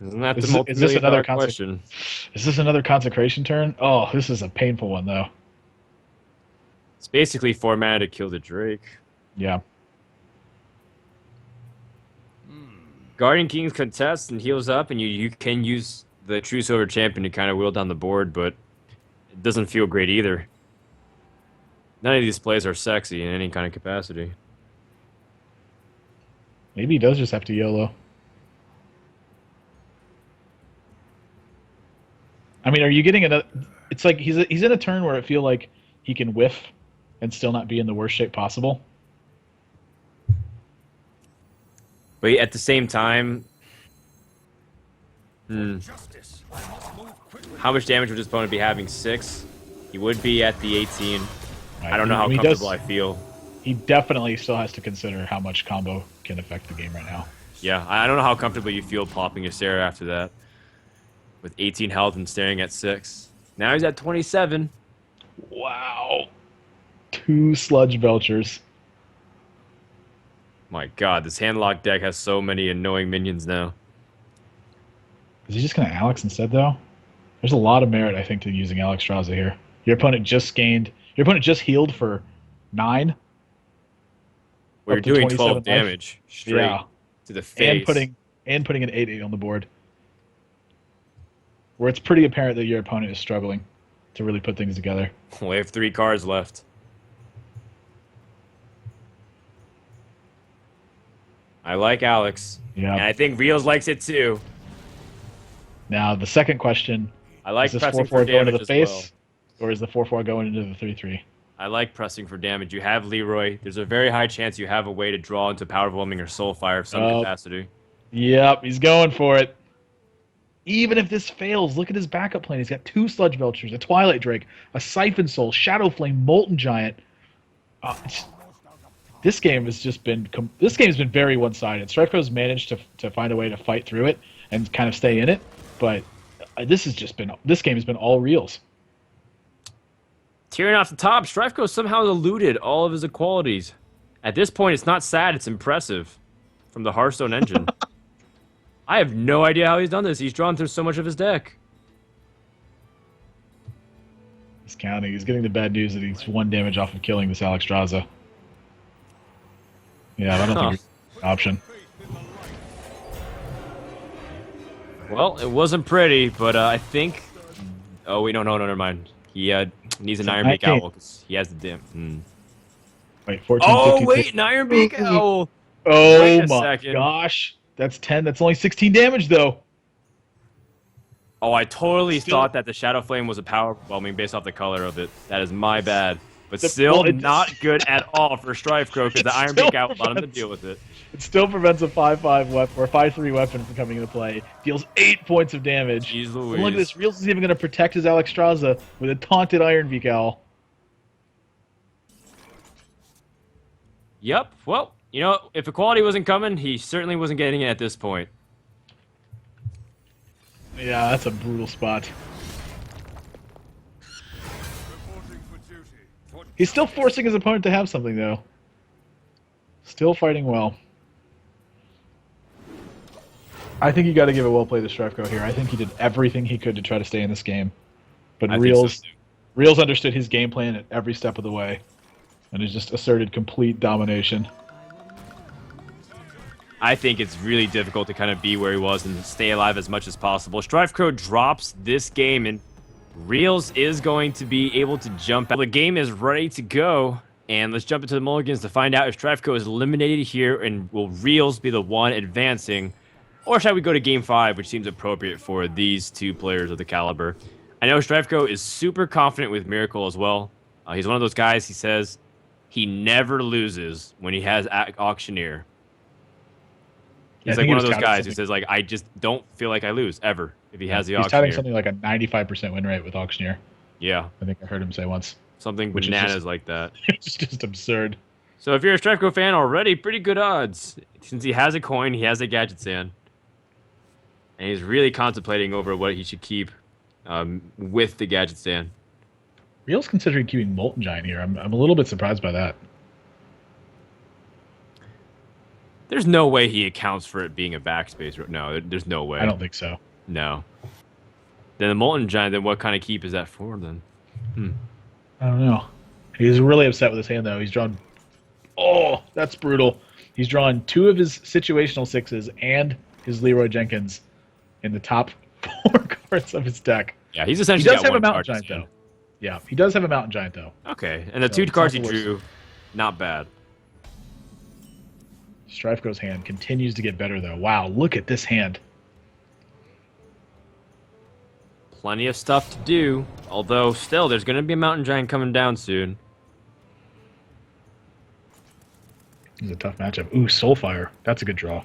Isn't that is this another question? Is this another consecration turn? Oh, this is a painful one though. It's basically 4 mana to kill the Drake. Yeah. Guardian Kings contest and heals up, and you can use the True Silver Champion to kind of wheel down the board, but it doesn't feel great either. None of these plays are sexy in any kind of capacity. Maybe he does just have to YOLO. I mean, are you getting another... It's like he's in a turn where I feel like he can whiff and still not be in the worst shape possible. But at the same time... How much damage would his opponent be having? 6. He would be at the 18. Right. I don't know how comfortable I feel. He definitely still has to consider how much combo can affect the game right now. Yeah, I don't know how comfortable you feel popping a Sarah after that. With 18 health and staring at 6. Now he's at 27. Wow. 2 Sludge Belchers. My god, this handlock deck has so many annoying minions now. Is he just going to Alex instead, though? There's a lot of merit, I think, to using Alexstrasza here. Your opponent just healed for 9. Well, you're doing 12 damage straight to the face. And putting an 8/8 on the board. Where it's pretty apparent that your opponent is struggling to really put things together. We have 3 cards left. I like Alex. Yeah. And I think Realz likes it too. Now, the second question, I like is this pressing 4/4 for going to damage the as face? well. Or is the 4/4 going into the 3/3? I like pressing for damage. You have Leroy. There's a very high chance you have a way to draw into Power Overwhelming or Soulfire of some capacity. Yep, he's going for it. Even if this fails, look at his backup plan. He's got 2 Sludge Belchers, a Twilight Drake, a Siphon Soul, Shadow Flame, Molten Giant. This game has been very one-sided. StrifeCro's managed to find a way to fight through it and kind of stay in it, but this game has been all Realz. Tearing off the top, StrifeCro somehow eluded all of his equalities. At this point, it's not sad, it's impressive. From the Hearthstone engine. I have no idea how he's done this. He's drawn through so much of his deck. He's counting. He's getting the bad news that he's 1 damage off of killing this Alexstrasza. Yeah, I don't think it's an option. Well, it wasn't pretty, but I think... Oh, wait, no, never mind. He needs an Iron Beak Owl, because he has the dim. Wait, 14, Oh, 15, wait, an Iron Beak Owl! Oh my gosh. That's 10. That's only 16 damage, though. Oh, I totally thought that the Shadow Flame was a power overwhelming based off the color of it. That is my bad. But still not good at all for StrifeCro because the Iron Beak Owl allowed him to deal with it. It still prevents a 5/5 weapon or 5/3 weapon from coming into play. Deals 8 points of damage. Jeez Louise. And look at this. Realz is even going to protect his Alexstrasza with a taunted Iron Beak Owl. Yep. Well, you know, if equality wasn't coming, he certainly wasn't getting it at this point. Yeah, that's a brutal spot. He's still forcing his opponent to have something, though. Still fighting well. I think you got to give it well played to StrifeCro here. I think he did everything he could to try to stay in this game. But Realz understood his game plan at every step of the way. And has just asserted complete domination. I think it's really difficult to kind of be where he was and stay alive as much as possible. StrifeCro drops this game, and Realz is going to be able to jump out. The game is ready to go, and let's jump into the mulligans to find out if StrifeCro is eliminated here, and will Realz be the one advancing, or shall we go to Game 5, which seems appropriate for these 2 players of the caliber. I know StrifeCro is super confident with Miracle as well. He's one of those guys, he says, he never loses when he has Auctioneer. He's like one of those guys who says, like, I just don't feel like I lose, ever, if he has the Auctioneer. He's touting something like a 95% win rate with Auctioneer. Yeah. I think I heard him say once. Something bananas like that. It's just absurd. So if you're a StrifeCro fan already, pretty good odds. Since he has a coin, he has a Gadget Stand. And he's really contemplating over what he should keep with the Gadget Stand. Realz considering keeping Molten Giant here. I'm a little bit surprised by that. There's no way he accounts for it being a backspace. No, there's no way. I don't think so. No. Then the Molten Giant, then what kind of keep is that for, then? I don't know. He's really upset with his hand, though. He's drawn... Oh, that's brutal. He's drawn 2 of his situational 6s and his Leroy Jenkins in the top 4 cards of his deck. Yeah, he's essentially He does have a Mountain Giant, though. Yeah, he does have a Mountain Giant, though. Okay, and the 2 cards he drew, not bad. StrifeCro's hand continues to get better, though. Wow, look at this hand. Plenty of stuff to do, although still, there's going to be a Mountain Giant coming down soon. This is a tough matchup. Ooh, Soulfire. That's a good draw.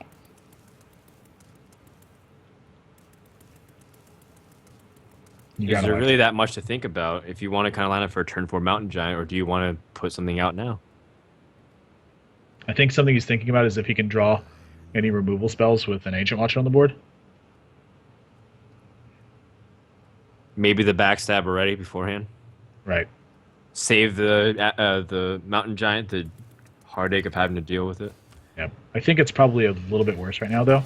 Is there really that much to think about if you want to kind of line up for a turn 4 Mountain Giant, or do you want to put something out now? I think something he's thinking about is if he can draw any removal spells with an Ancient Watcher on the board. Maybe the backstab already beforehand. Right. Save the Mountain Giant the heartache of having to deal with it. Yeah. I think it's probably a little bit worse right now, though,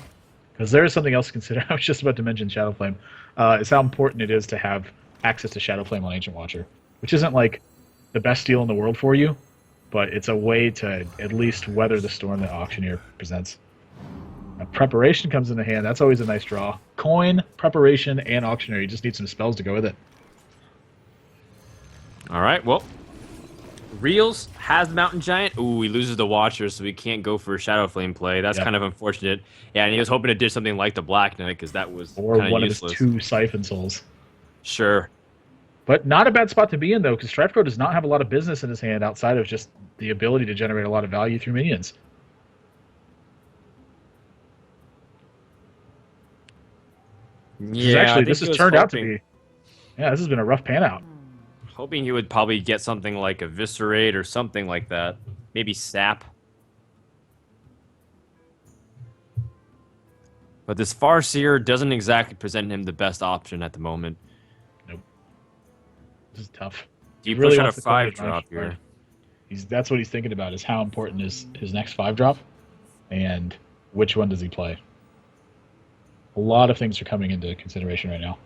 because there is something else to consider. I was just about to mention Shadowflame. Is how important it is to have access to Shadowflame on Ancient Watcher, which isn't like the best deal in the world for you, but it's a way to at least weather the storm that Auctioneer presents. Now, Preparation comes into hand. That's always a nice draw. Coin, Preparation, and Auctioneer. You just need some spells to go with it. All right, well, Realz has the Mountain Giant. Ooh, he loses the Watcher, so he can't go for a Shadowflame play. That's kind of unfortunate. Yeah, and he was hoping to do something like the Black Knight, because that was or one useless. Of his 2 Siphon Souls. Sure. But not a bad spot to be in, though, because StrifeCro does not have a lot of business in his hand outside of just the ability to generate a lot of value through minions. Yeah, this has turned out to be... Yeah, this has been a rough pan out. Hoping he would probably get something like Eviscerate or something like that. Maybe Sap. But this Farseer doesn't exactly present him the best option at the moment. Nope. This is tough. Do you push out a 5-drop here? That's what he's thinking about, is how important is his next 5-drop, and which one does he play? A lot of things are coming into consideration right now.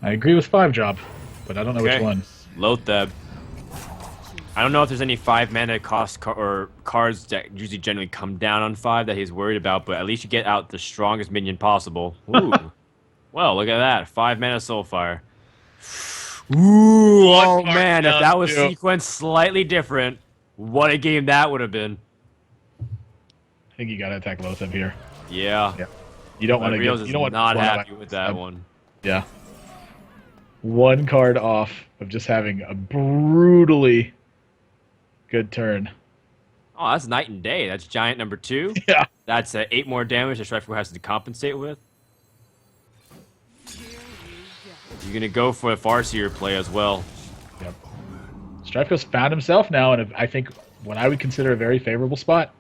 I agree with 5-drop, but I don't know which one. Lotheb. I don't know if there's any 5-mana cost or cards that usually generally come down on 5 that he's worried about, but at least you get out the strongest minion possible. Ooh. Well, look at that. 5-mana Soulfire. Ooh, oh man, if that was sequenced slightly different, what a game that would have been. I think you gotta attack Lotheb here. Yeah. You don't want to get... You don't want not happy with that one. Yeah. 1 card off of just having a brutally good turn. Oh, that's night and day. That's Giant number 2. Yeah. That's 8 more damage that StrifeCro has to compensate with. You're going to go for a Farseer play as well. Yep. StrifeCro's found himself now in, I think, what I would consider a very favorable spot.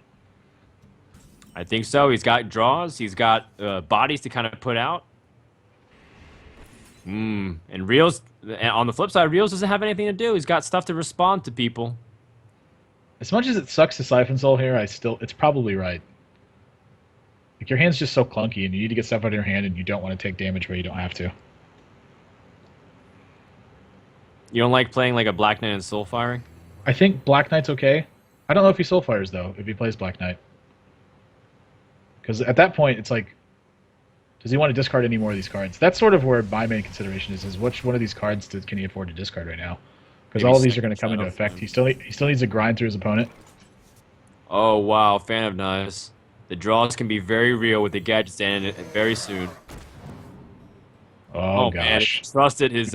I think so. He's got draws. He's got bodies to kind of put out. And Realz, on the flip side, Realz doesn't have anything to do. He's got stuff to respond to people. As much as it sucks to Siphon Soul here, it's probably right. Like, your hand's just so clunky, and you need to get stuff out of your hand, and you don't want to take damage where you don't have to. You don't like playing like a Black Knight and Soulfiring? I think Black Knight's okay. I don't know if he Soulfires, though, if he plays Black Knight. Because at that point, it's like, does he want to discard any more of these cards? That's sort of where my main consideration is which one of these cards can he afford to discard right now? Because all of these are going to come into effect. He still needs to grind through his opponent. Oh, wow. Fan of Knives. The draws can be very real with the gadget stand very soon. Oh man, gosh. he trusted his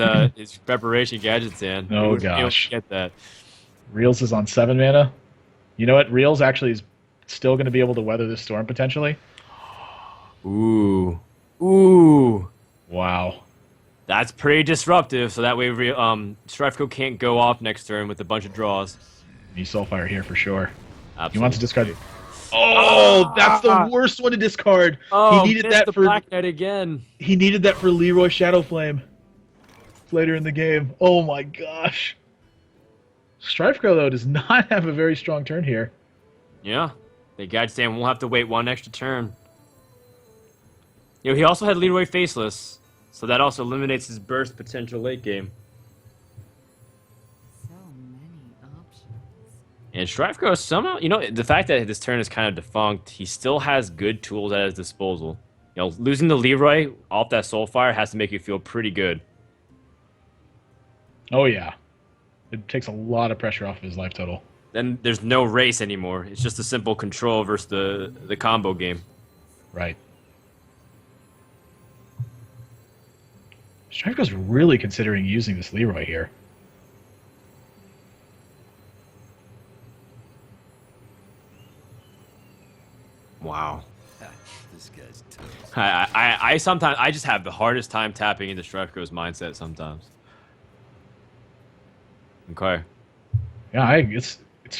preparation gadget stand. Oh gosh. Get that. Realz is on 7 mana. You know what? Realz actually is still going to be able to weather this storm potentially. Ooh. Ooh. Wow. That's pretty disruptive, so that way StrifeCro can't go off next turn with a bunch of draws. He's Soulfire here for sure. Absolutely. He wants to discard it. Oh, that's the worst one to discard. Oh, he needed that for Black Knight again. He needed that for Leroy Shadowflame later in the game. Oh my gosh. StrifeCro, though, does not have a very strong turn here. Yeah. The gadget stand won't have to wait 1 extra turn. You know, he also had Leroy Faceless, so that also eliminates his burst potential late game. So many options. And StrifeCro somehow, you know, the fact that this turn is kind of defunct, he still has good tools at his disposal. You know, losing the Leroy off that Soulfire has to make you feel pretty good. Oh yeah. It takes a lot of pressure off of his life total. Then there's no race anymore. It's just a simple control versus the combo game. Right. StrifeCro's really considering using this Leroy here. Wow. This guy's tough. I sometimes I just have the hardest time tapping into StrifeCro's mindset sometimes. Okay. Yeah, it's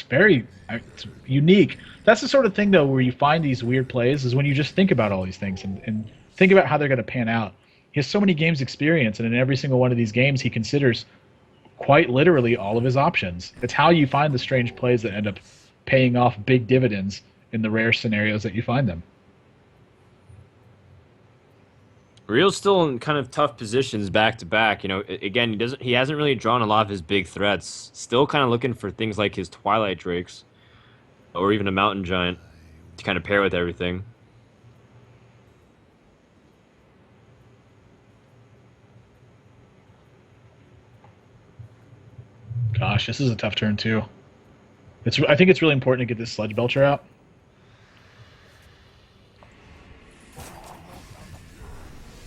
very it's unique. That's the sort of thing though where you find these weird plays is when you just think about all these things and think about how they're going to pan out. He has so many games experience, and in every single one of these games, he considers quite literally all of his options. It's how you find the strange plays that end up paying off big dividends in the rare scenarios that you find them. Real's still in kind of tough positions back to back. You know, again, he hasn't really drawn a lot of his big threats. Still kind of looking for things like his Twilight Drakes, or even a Mountain Giant to kind of pair with everything. Gosh, this is a tough turn too. I think it's really important to get this Sludge Belcher out.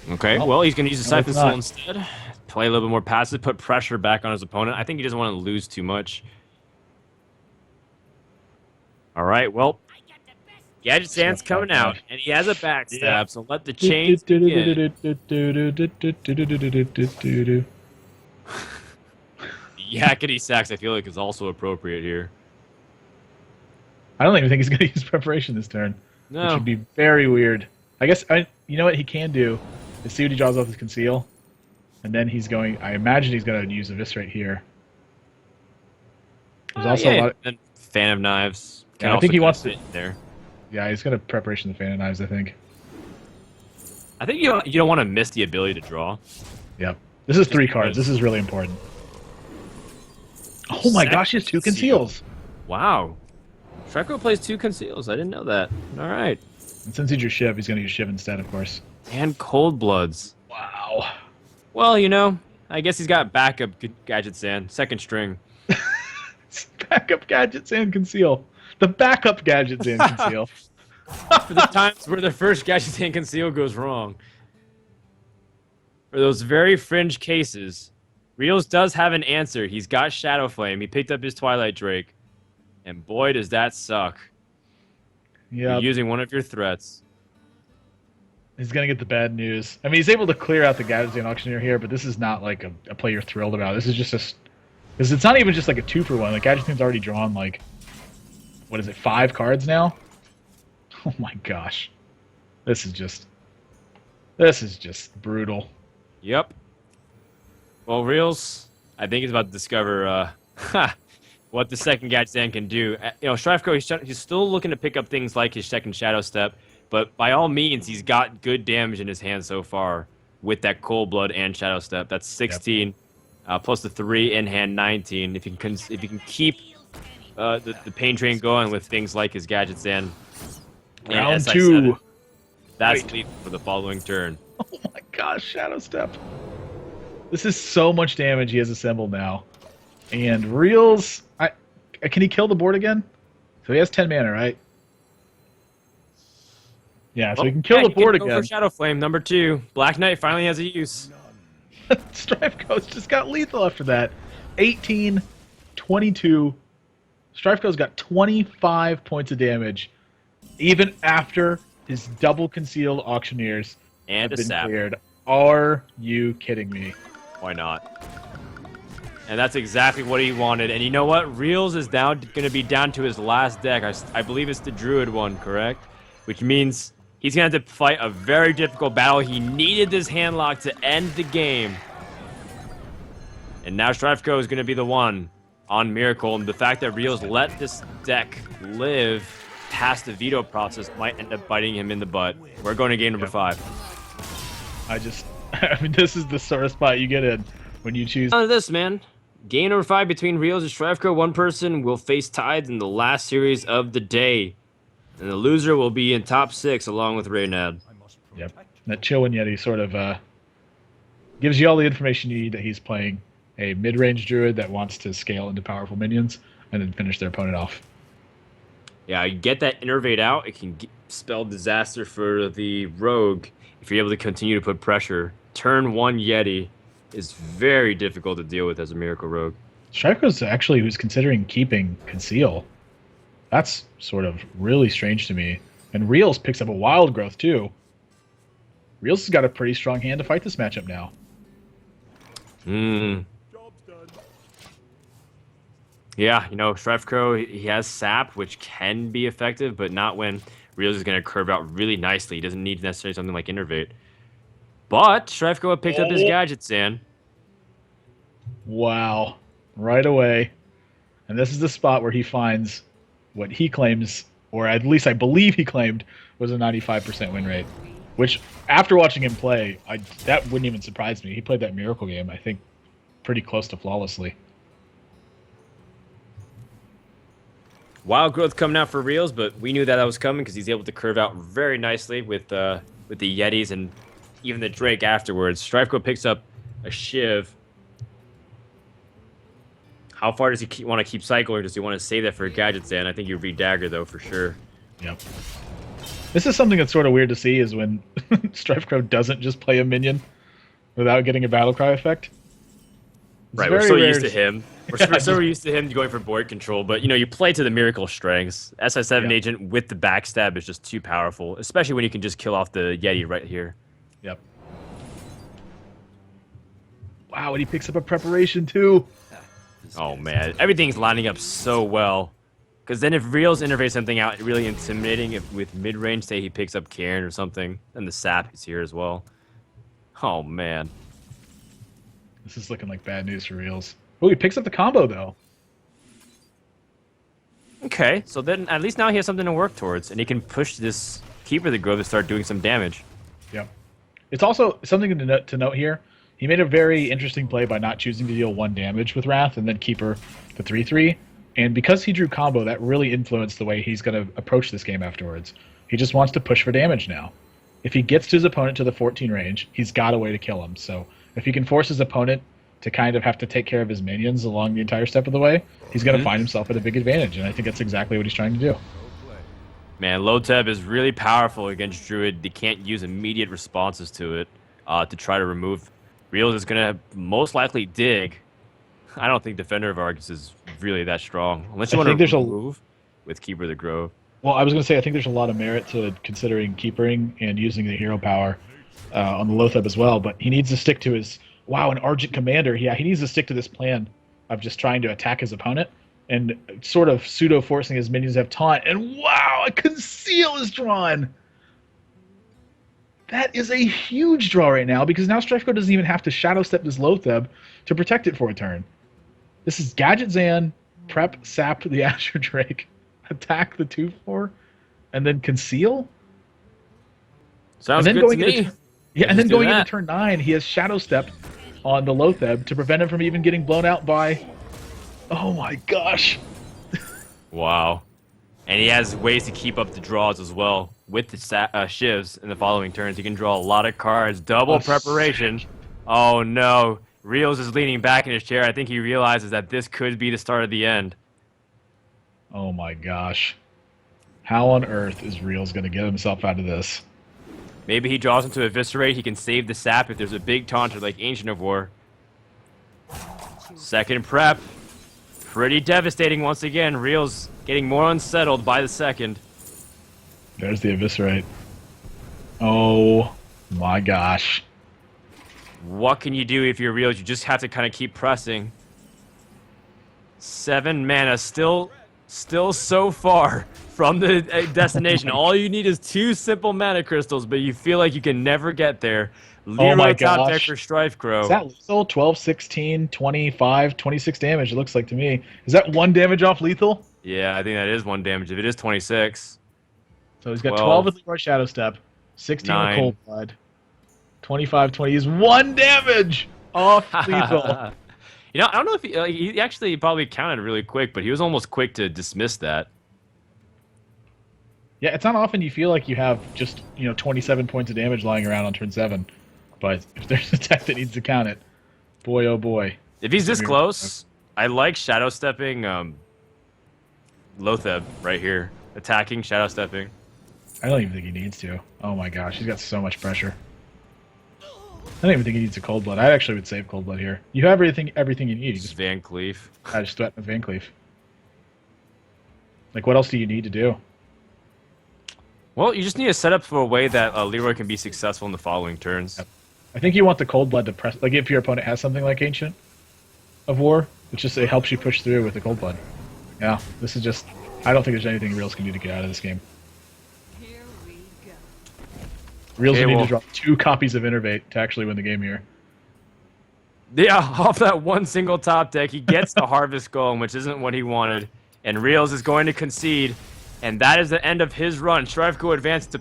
Okay, Oh. well, he's going to use the No, Siphon it's Soul not. instead. Play a little bit more passive, put pressure back on his opponent. I think he doesn't want to lose too much. All right, well, Gadget Sand's coming out, and he has a backstab, Yeah. so let the chains begin. Yakety sax, I feel like, is also appropriate here. I don't even think he's going to use preparation this turn, which No. would be very weird. I guess you know what he can do is see what he draws off his conceal, and then he's going. I imagine he's going to use Eviscerate here. There's also a lot. And Fan of Knives. Can Yeah, I also think he kinda wants fit to. in there. Yeah, he's going to preparation the Fan of Knives. I think. I think you don't want to miss the ability to draw. Yep. This is 3 because- cards. This is really important. Oh my gosh, he has 2 conceals. Wow. StrifeCro plays 2 conceals. I didn't know that. All right. And since he's your Shiv, he's going to use Shiv instead, of course. And Cold Bloods. Wow. Well, you know, I guess he's got backup Gadget Sand, second string. Backup Gadgets and Conceal. The backup Gadgets and Conceal. For the times where the first Gadget Sand Conceal goes wrong. For those very fringe cases, Realz does have an answer. He's got Shadow Flame. He picked up his Twilight Drake. And boy, does that suck. Yeah. You're using one of your threats. He's going to get the bad news. I mean, he's able to clear out the Gadgets and Auctioneer here, but this is not like a play you're thrilled about. This is just because it's not even just like a 2-for-1. Like, Gadget Sand's already drawn, like, what is it, 5 cards now? Oh my gosh. This is just brutal. Yep. Well, Realz, I think he's about to discover what the second Gadget Sand can do. You know, StrifeCro, he's still looking to pick up things like his second Shadow Step, but by all means, he's got good damage in his hand so far with that Cold Blood and Shadow Step. That's 16, plus the 3 in hand, 19. If you can keep the Pain Train going with things like his Gadget Sand. And Round as I 2. said, that's lethal for the following turn. Oh my gosh, Shadow Step. This is so much damage he has assembled now. And Realz, can he kill the board again? So he has 10 mana, right? Yeah, so he can kill the board Go for again. Shadow Flame, number 2. Black Knight finally has a use. StrifeCro's just got lethal after that. 18, 22. StrifeCro's got 25 points of damage, even after his double concealed Auctioneers And have a been sap. cleared. Are you kidding me? Why not? And that's exactly what he wanted. And you know what? Realz is going to be down to his last deck. I believe it's the Druid one, correct? Which means he's going to have to fight a very difficult battle. He needed this handlock to end the game. And now StrifeCro is going to be the one on Miracle. And the fact that Realz let this deck live past the veto process might end up biting him in the butt. We're going to game number 5. I mean, this is the sort of spot you get in when you choose. None of this, man. Game number 5 between Realz and StrifeCro. One person will face tides in the last series of the day. And the loser will be in top 6 along with Reynad. Yep. That Chillin Yeti sort of gives you all the information you need that he's playing a mid-range druid that wants to scale into powerful minions and then finish their opponent off. Yeah, you get that Innervate out. It can spell disaster for the rogue if you're able to continue to put pressure. Turn 1 Yeti is very difficult to deal with as a Miracle Rogue. StrifeCro's actually who's considering keeping Conceal. That's sort of really strange to me. And Realz picks up a wild growth, too. Realz has got a pretty strong hand to fight this matchup now. Yeah, you know, StrifeCro, he has sap, which can be effective, but not when Realz is going to curve out really nicely. He doesn't need necessarily something like Innervate. But StrifeCro picked up his gadgets, Zan. Wow. Right away. And this is the spot where he finds what he claims, or at least I believe he claimed, was a 95% win rate. Which, after watching him play, that wouldn't even surprise me. He played that Miracle game, I think, pretty close to flawlessly. Wild growth coming out for Realz, but we knew that was coming because he's able to curve out very nicely with the Yetis and even the Drake afterwards. StrifeCro picks up a Shiv. How far does he want to keep cycle, or does he want to save that for gadgets? And I think you read Dagger though for sure. Yep. This is something that's sort of weird to see, is when StrifeCro doesn't just play a minion without getting a battle cry effect. Right, we're so used to him. We're so used to him going for board control, but you know, you play to the Miracle strengths. SI7 agent with the backstab is just too powerful, especially when you can just kill off the Yeti right here. Yep. Wow, and he picks up a preparation too. Oh man, everything's lining up so well. Because then if Realz innervates something out really intimidating, if with mid-range, say he picks up Karen or something, then the sap is here as well. Oh man. This is looking like bad news for Realz. Oh, he picks up the combo though. Okay, so then at least now he has something to work towards, and he can push this Keeper the Grove to start doing some damage. Yep. It's also something to note here. He made a very interesting play by not choosing to deal 1 damage with Wrath and then Keeper the 3/3. And because he drew combo, that really influenced the way he's going to approach this game afterwards. He just wants to push for damage now. If he gets his opponent to the 14 range, he's got a way to kill him. So if he can force his opponent to kind of have to take care of his minions along the entire step of the way, he's going to find himself at a big advantage. And I think that's exactly what he's trying to do. Man, Loteb is really powerful against Druid. They can't use immediate responses to it to try to remove. Realz is going to most likely dig. I don't think Defender of Argus is really that strong. Unless you want to move with Keeper the Grove. Well, I was going to say, I think there's a lot of merit to considering keepering and using the hero power on the Lotheb as well, but he needs to stick to his... Wow, an Argent Commander. Yeah, he needs to stick to this plan of just trying to attack his opponent and sort of pseudo-forcing his minions to have taunt. And wow, a Conceal is drawn! That is a huge draw right now, because now StrifeCro doesn't even have to Shadow Step this Lotheb to protect it for a turn. This is Gadget Zan, prep, sap the Azure Drake, attack the 2/4, and then Conceal? Sounds good to me. And then going into turn 9, he has Shadow Step on the Lotheb to prevent him from even getting blown out by... Oh my gosh. Wow. And he has ways to keep up the draws as well. With the Shivs in the following turns, he can draw a lot of cards. Double preparation. Oh no. Realz is leaning back in his chair. I think he realizes that this could be the start of the end. Oh my gosh. How on earth is Realz going to get himself out of this? Maybe he draws into Eviscerate. He can save the sap if there's a big taunter like Ancient of War. Second prep. Pretty devastating once again. Realz getting more unsettled by the second. There's the Eviscerate. Oh my gosh. What can you do if you're Realz? You just have to kind of keep pressing. 7 mana, still so far from the destination. All you need is 2 simple mana crystals, but you feel like you can never get there. Leroy top deck for StrifeCro. Is that lethal? 12, 16, 25, 26 damage, it looks like to me. Is that 1 damage off lethal? Yeah, I think that is 1 damage. If it is 26. So he's got 12 with Leroy Shadow Step, 16 with Cold Blood, 25, 20 is 1 damage off lethal. You know, I don't know if he actually probably counted really quick, but he was almost quick to dismiss that. Yeah, it's not often you feel like you have just, 27 points of damage lying around on turn 7. But if there's a tech that needs to count it, boy oh boy. If he's this close, I like Shadow Stepping Lotheb right here. Attacking, Shadow Stepping. I don't even think he needs to. Oh my gosh, he's got so much pressure. I don't even think he needs a Cold Blood. I actually would save Cold Blood here. You have everything you need. You just Van Cleef. I just threaten with Van Cleef. Like, what else do you need to do? Well, you just need to set up for a way that Leroy can be successful in the following turns. I think you want the Cold Blood to press, like if your opponent has something like Ancient of War, it helps you push through with the Cold Blood. Yeah, this is just, I don't think there's anything Realz can do to get out of this game. Here we go. Realz Okay, would need well- to drop 2 copies of Innervate to actually win the game here. Yeah, off that one single top deck, he gets the Harvest Golem, which isn't what he wanted. And Realz is going to concede. And that is the end of his run. StrifeCro advanced to